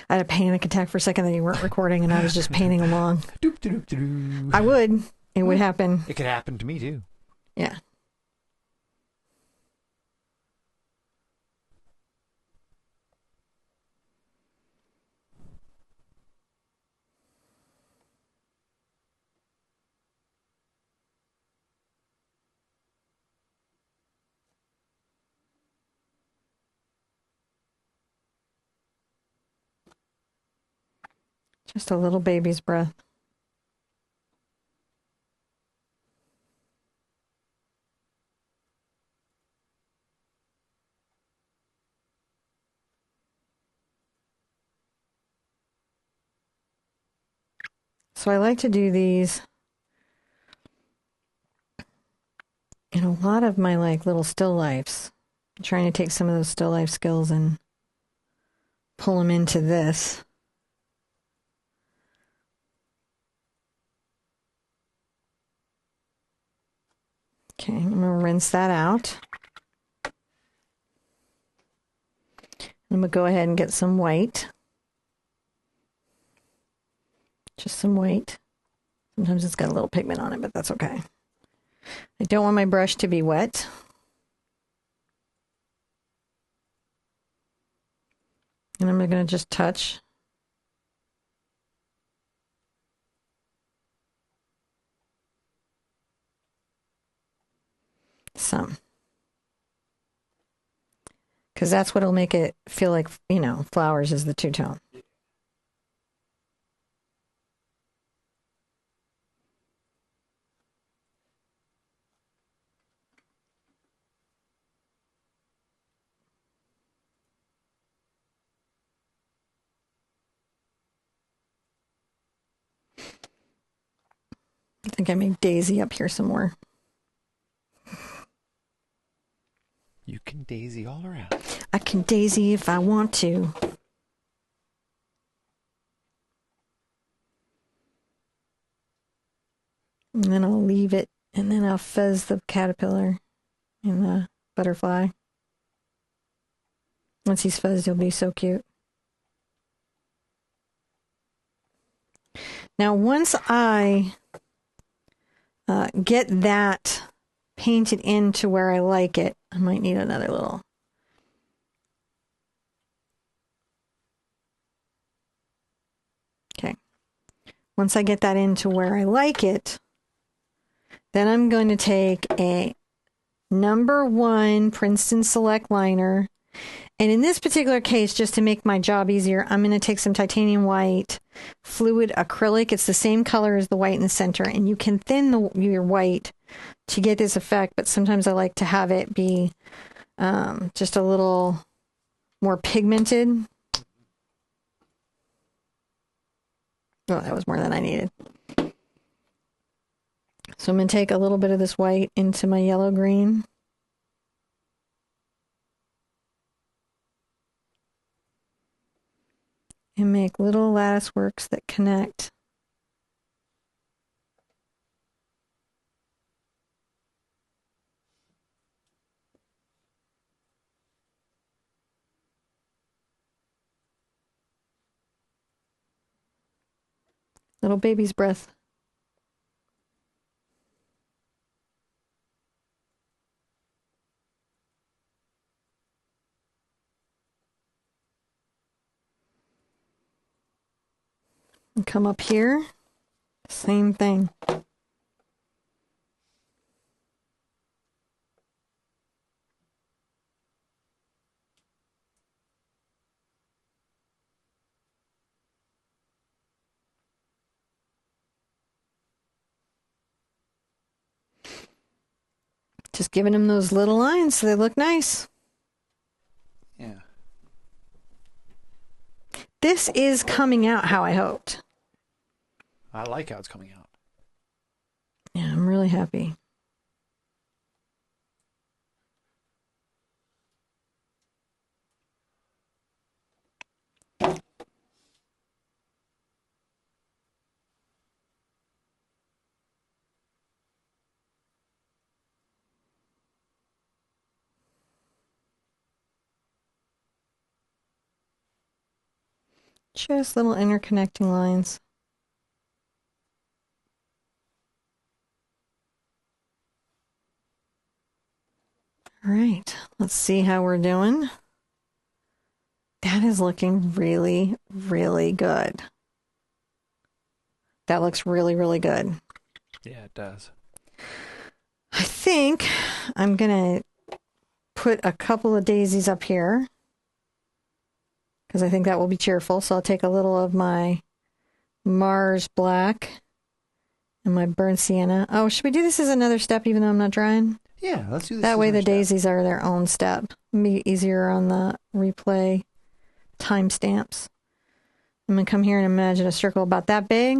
Speaker 1: I had a panic attack for a second that you weren't recording and I was just painting along.
Speaker 2: Doop, doop, doop, doop.
Speaker 1: I would. It would happen.
Speaker 2: It could happen to me too.
Speaker 1: Yeah. Just a little baby's breath. So I like to do these in a lot of my like little still lifes. I'm trying to take some of those still life skills and pull them into this. Okay, I'm going to rinse that out. I'm going to go ahead and get some white. Just some white. Sometimes it's got a little pigment on it, but that's okay. I don't want my brush to be wet. And I'm going to just touch. Some. Because that's what'll make it feel like, you know, flowers is the two-tone. I think I made Daisy up here some more.
Speaker 2: You can daisy all around.
Speaker 1: I can daisy if I want to. And then I'll leave it, and then I'll fuzz the caterpillar and the butterfly. Once he's fuzzed, he'll be so cute. Now, once I get that painted into where I like it, I might need another little. Okay. Once I get that into where I like it, then I'm going to take a number 1 Princeton Select liner, And in this particular case, just to make my job easier, I'm going to take some titanium white fluid acrylic. It's the same color as the white in the center, and you can thin your white to get this effect, but sometimes I like to have it be just a little more pigmented. Oh, that was more than I needed. So I'm going to take a little bit of this white into my yellow green. And make little lattice works that connect. Little baby's breath. And come up here, same thing. Just giving them those little lines so they look nice.
Speaker 2: Yeah.
Speaker 1: This is coming out how I hoped.
Speaker 2: I like how it's coming out.
Speaker 1: Yeah, I'm really happy. Just little interconnecting lines. All right, let's see how we're doing. That is looking really, really good. That looks really, really good.
Speaker 2: Yeah, it does.
Speaker 1: I think I'm going to put a couple of daisies up here because I think that will be cheerful. So I'll take a little of my Mars Black and my burnt sienna. Oh, should we do this as another step even though I'm not drying?
Speaker 2: Yeah, let's do this.
Speaker 1: That way the
Speaker 2: step.
Speaker 1: daisies are their own step. It'll be easier on the replay timestamps. I'm going to come here and imagine a circle about that big.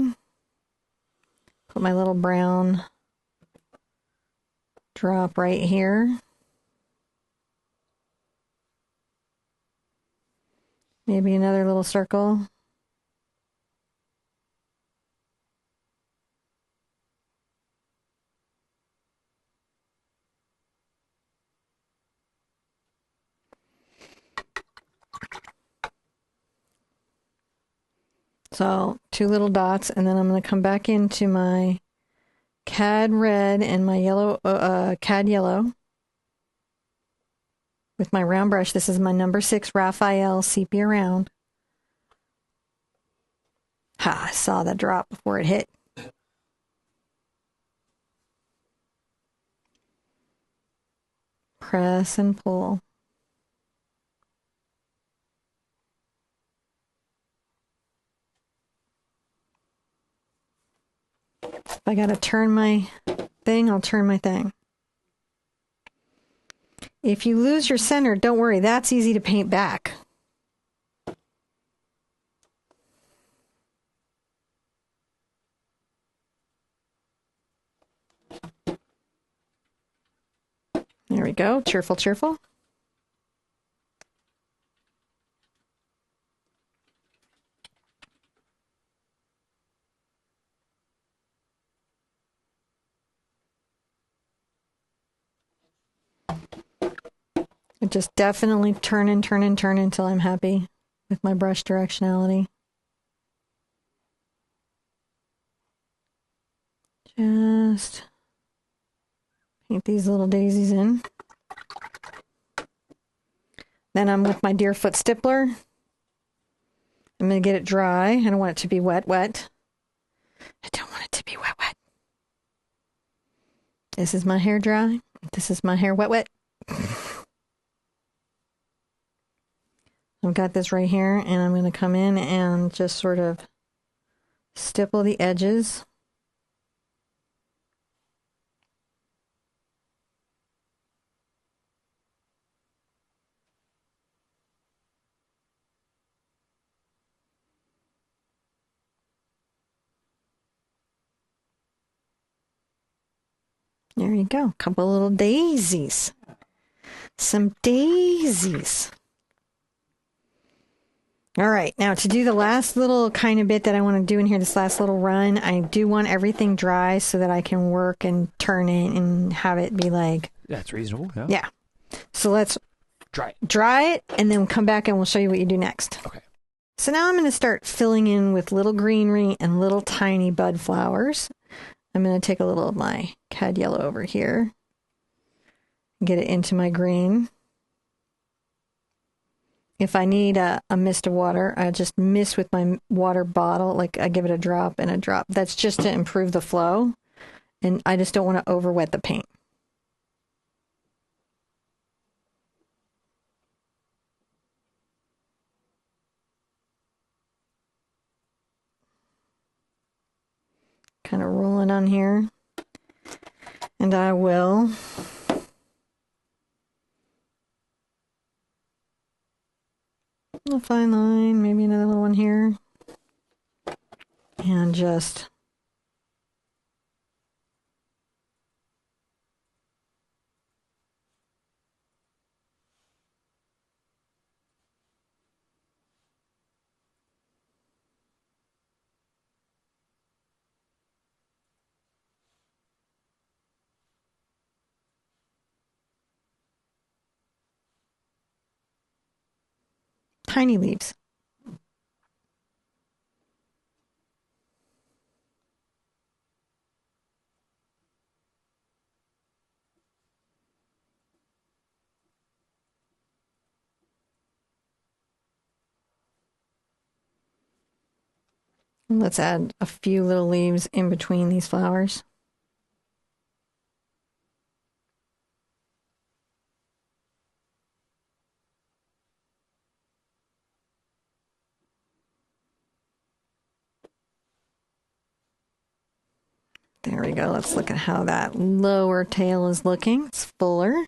Speaker 1: Put my little brown drop right here. Maybe another little circle. So 2 little dots, and then I'm going to come back into my cad red and my yellow, cad yellow with my round brush. This is my number 6 Raphael sepia round. Ha, I saw the drop before it hit. Press and pull. If I got to turn my thing, I'll turn my thing. If you lose your center, don't worry, that's easy to paint back. There we go, cheerful, cheerful. I just definitely turn and turn and turn until I'm happy with my brush directionality. Just paint these little daisies in. Then I'm with my Deerfoot stippler. I'm going to get it dry. I don't want it to be wet, wet. I don't want it to be wet, wet. This is my hair dry. This is my hair wet, wet. I've got this right here, and I'm going to come in and just sort of stipple the edges. There you go. Couple little daisies. Some daisies. All right, now to do the last little kind of bit that I want to do in here, this last little run, I do want everything dry so that I can work and turn it and have it be like...
Speaker 2: That's reasonable, yeah.
Speaker 1: Yeah. So let's
Speaker 2: dry
Speaker 1: it and then come back and we'll show you what you do next.
Speaker 2: Okay.
Speaker 1: So now I'm going to start filling in with little greenery and little tiny bud flowers. I'm going to take a little of my cad yellow over here, get it into my green. If I need a mist of water, I just mist with my water bottle. Like I give it a drop and a drop. That's just to improve the flow. And I just don't want to over wet the paint. Kind of rolling on here. And I will a fine line, maybe another little one here. And just tiny leaves. And let's add a few little leaves in between these flowers. There we go. Let's look at how that lower tail is looking. It's fuller.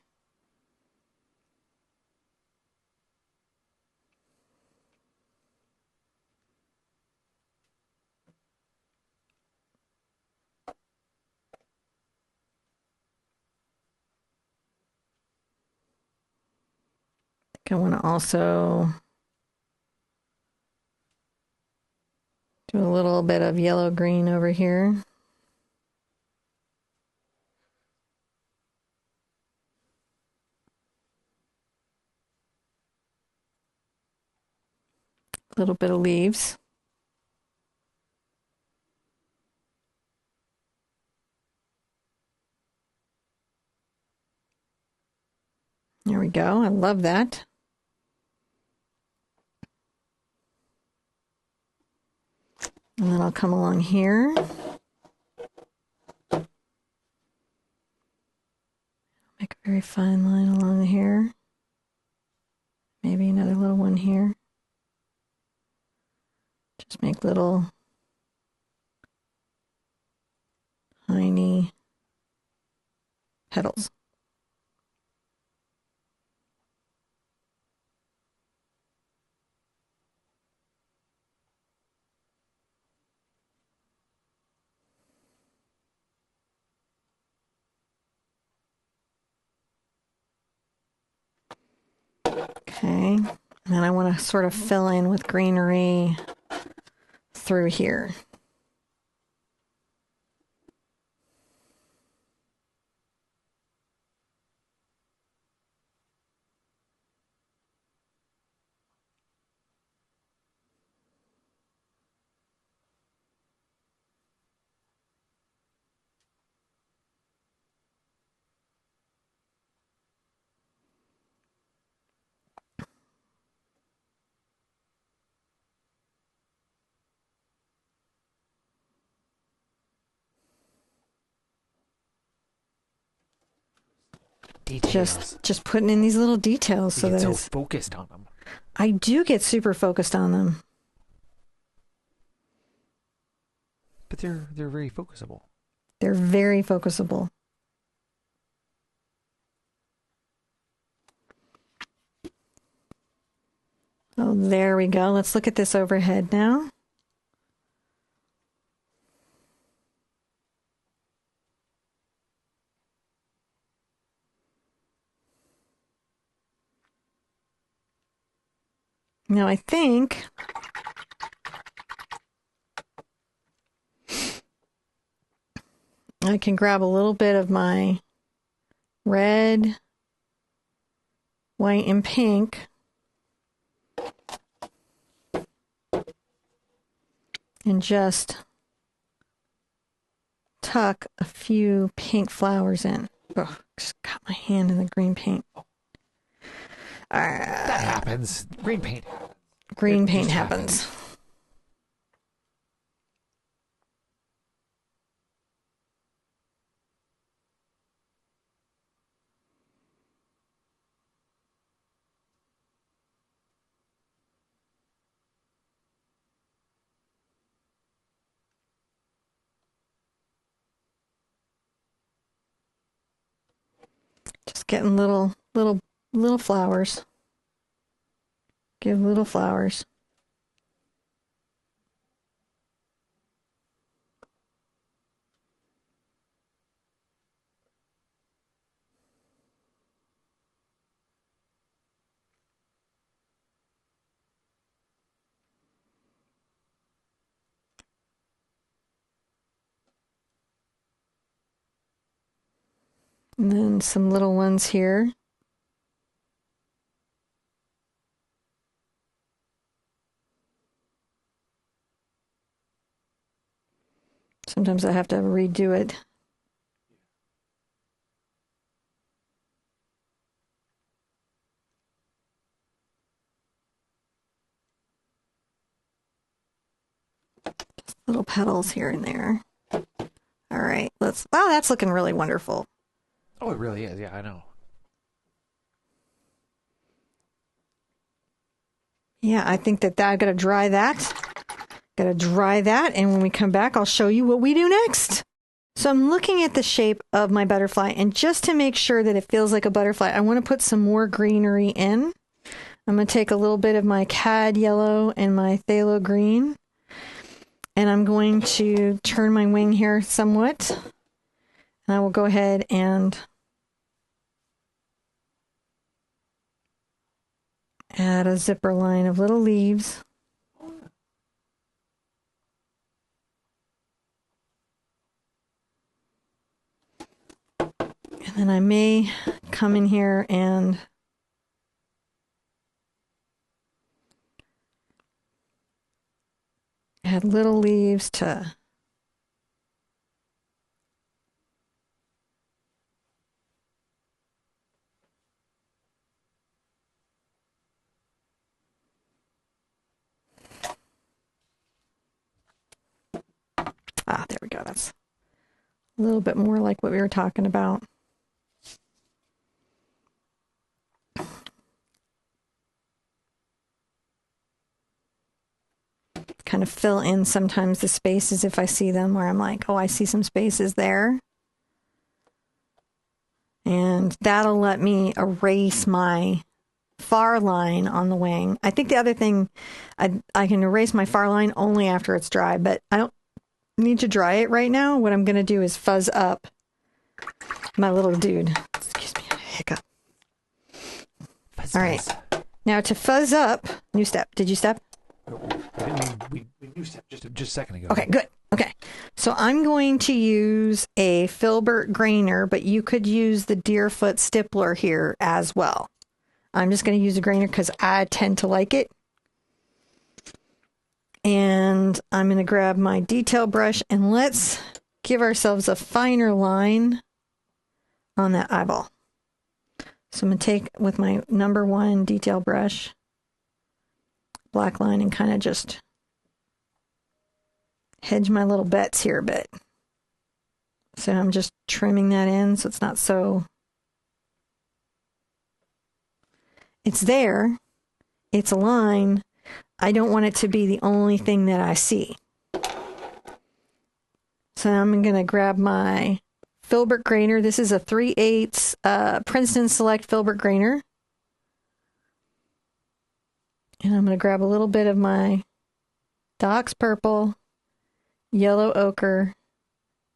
Speaker 1: I want to also do a little bit of yellow-green over here. A little bit of leaves. There we go. I love that. And then I'll come along here. Make a very fine line along here. Maybe another little one here. Just make little tiny petals. Okay, and then I want to sort of fill in with greenery through here.
Speaker 2: Details.
Speaker 1: Just putting in these little details so that
Speaker 2: so
Speaker 1: it's
Speaker 2: focused on them.
Speaker 1: I do get super focused on them.
Speaker 2: But they're very focusable.
Speaker 1: They're very focusable. Oh, there we go. Let's look at this overhead now. Now I think I can grab a little bit of my red, white, and pink and just tuck a few pink flowers in. Oh, just got my hand in the green paint.
Speaker 2: That happens. Green paint.
Speaker 1: Green paint happens. Just getting little flowers. Give little flowers. And then some little ones here. Sometimes I have to redo it. Just little petals here and there. All right, wow, that's looking really wonderful.
Speaker 2: Oh, it really is. Yeah, I know.
Speaker 1: Yeah, I think that I gotta dry that. Gotta dry that, and when we come back, I'll show you what we do next. So I'm looking at the shape of my butterfly, and just to make sure that it feels like a butterfly, I want to put some more greenery in. I'm going to take a little bit of my cad yellow and my phthalo green, and I'm going to turn my wing here somewhat. And I will go ahead and add a zipper line of little leaves. And then I may come in here and add little leaves to there we go. That's a little bit more like what we were talking about. Kind of fill in sometimes the spaces if I see them where I'm like, oh, I see some spaces there. And that'll let me erase my far line on the wing. I think the other thing, I can erase my far line only after it's dry, but I don't need to dry it right now. What I'm going to do is fuzz up my little dude. Excuse me, a hiccup.
Speaker 2: Fuzz,
Speaker 1: all right.
Speaker 2: fuzz.
Speaker 1: Now to fuzz up, new step. Did you step?
Speaker 2: We knew step just a second ago.
Speaker 1: Okay, good. Okay. So I'm going to use a filbert grainer, but you could use the Deerfoot stippler here as well. I'm just going to use a grainer because I tend to like it. And I'm going to grab my detail brush and let's give ourselves a finer line on that eyeball. So I'm going to take with my number 1 detail brush, black line, and kind of just hedge my little bets here a bit. So I'm just trimming that in so it's not so... It's there. it's a line, I don't want it to be the only thing that I see. So I'm going to grab my filbert grainer. This is a 3/8 Princeton Select filbert grainer. And I'm going to grab a little bit of my Doc's Purple, Yellow Ochre,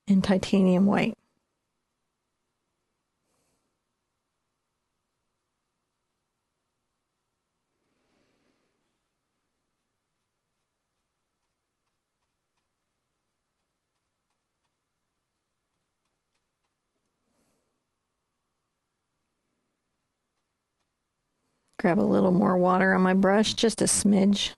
Speaker 1: and Titanium White. Grab a little more water on my brush, just a smidge.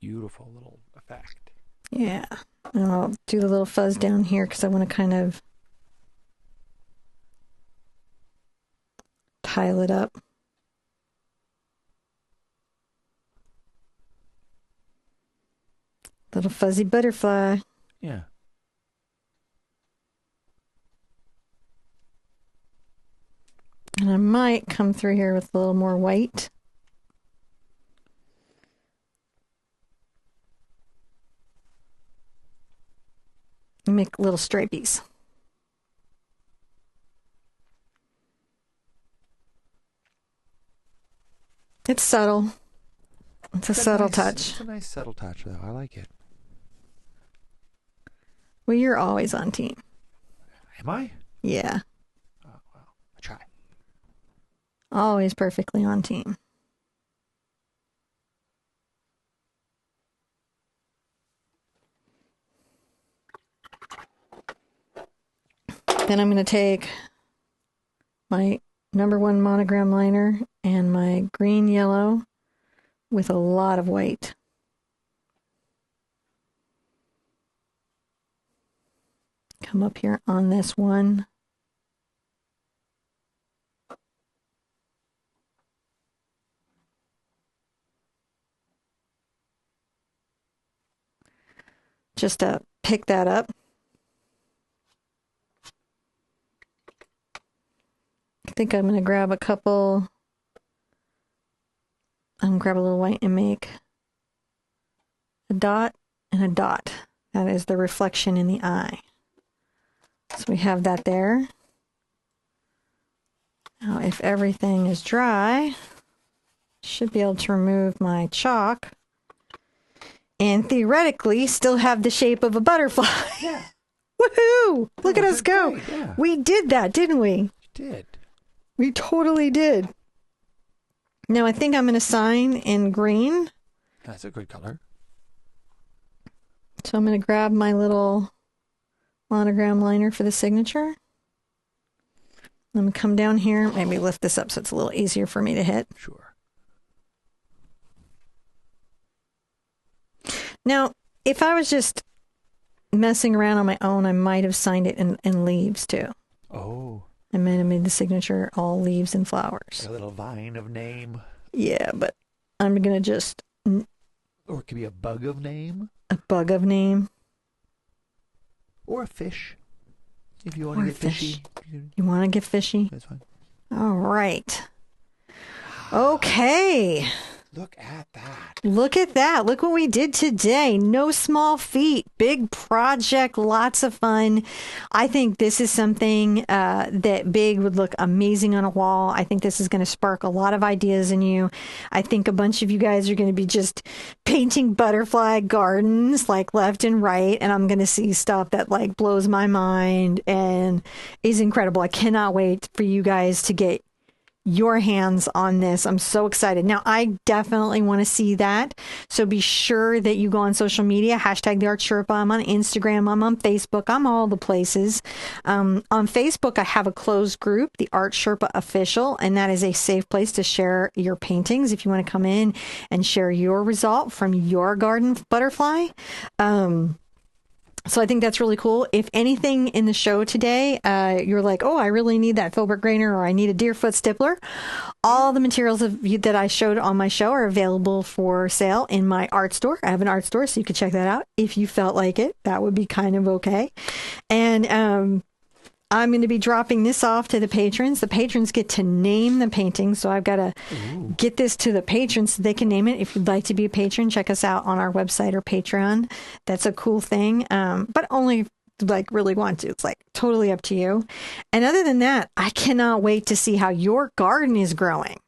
Speaker 2: Beautiful little effect.
Speaker 1: Yeah. And I'll do the little fuzz down here because I want to kind of tile it up. Little fuzzy butterfly.
Speaker 2: Yeah.
Speaker 1: And I might come through here with a little more white. And make little stripies. It's subtle. It's a subtle touch.
Speaker 2: It's a nice subtle touch, though. I like it.
Speaker 1: Well, you're always on team.
Speaker 2: Am I?
Speaker 1: Yeah.
Speaker 2: Oh, well, I try.
Speaker 1: Always perfectly on team. Then I'm going to take my #1 monogram liner and my green yellow with a lot of white. Come up here on this one. Just to pick that up. I think I'm going to grab a couple. I'm going to grab a little white and make a dot and a dot. That is the reflection in the eye. So we have that there. Now, if everything is dry, I should be able to remove my chalk and theoretically still have the shape of a butterfly.
Speaker 2: Yeah.
Speaker 1: Woohoo! Look at us go.
Speaker 2: Great, yeah.
Speaker 1: We did that, didn't we?
Speaker 2: You did.
Speaker 1: We totally did. Now I think I'm going to sign in green.
Speaker 2: That's a good color.
Speaker 1: So I'm going to grab my little monogram liner for the signature. I'm going to come down here, maybe lift this up so it's a little easier for me to hit.
Speaker 2: Sure.
Speaker 1: Now, if I was just messing around on my own, I might have signed it in leaves too.
Speaker 2: Oh.
Speaker 1: I might have made the signature all leaves and flowers.
Speaker 2: A little vine of name.
Speaker 1: Yeah, but I'm going to just...
Speaker 2: Or it could be a bug of name.
Speaker 1: A bug of name.
Speaker 2: Or a fish. If you want to get fishy.
Speaker 1: You want to get fishy?
Speaker 2: That's fine.
Speaker 1: All right. Okay.
Speaker 2: Look at that.
Speaker 1: Look at that. Look what we did today. No small feat. Big project. Lots of fun. I think this is something that big would look amazing on a wall. I think this is going to spark a lot of ideas in you. I think a bunch of you guys are going to be just painting butterfly gardens like left and right. And I'm going to see stuff that like blows my mind and is incredible. I cannot wait for you guys to get your hands on this. I'm so excited. Now, I definitely want to see that. So be sure that you go on social media, hashtag the Art Sherpa. I'm on Instagram. I'm on Facebook. I'm all the places. On Facebook, I have a closed group, the Art Sherpa Official, and that is a safe place to share your paintings if you want to come in and share your result from your garden butterfly. So I think that's really cool. If anything in the show today, you're like, oh, I really need that filbert grainer, or I need a deerfoot stippler, all the materials that I showed on my show are available for sale in my art store. I have an art store, so you could check that out if you felt like it. That would be kind of okay. And I'm going to be dropping this off to the patrons. The patrons get to name the painting, so I've got to get this to the patrons so they can name it. If you'd like to be a patron, check us out on our website or Patreon. That's a cool thing, but only like really want to. It's like totally up to you. And other than that, I cannot wait to see how your garden is growing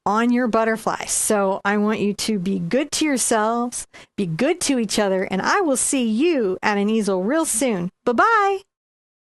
Speaker 1: on your butterflies. So I want you to be good to yourselves, be good to each other, and I will see you at an easel real soon. Bye-bye.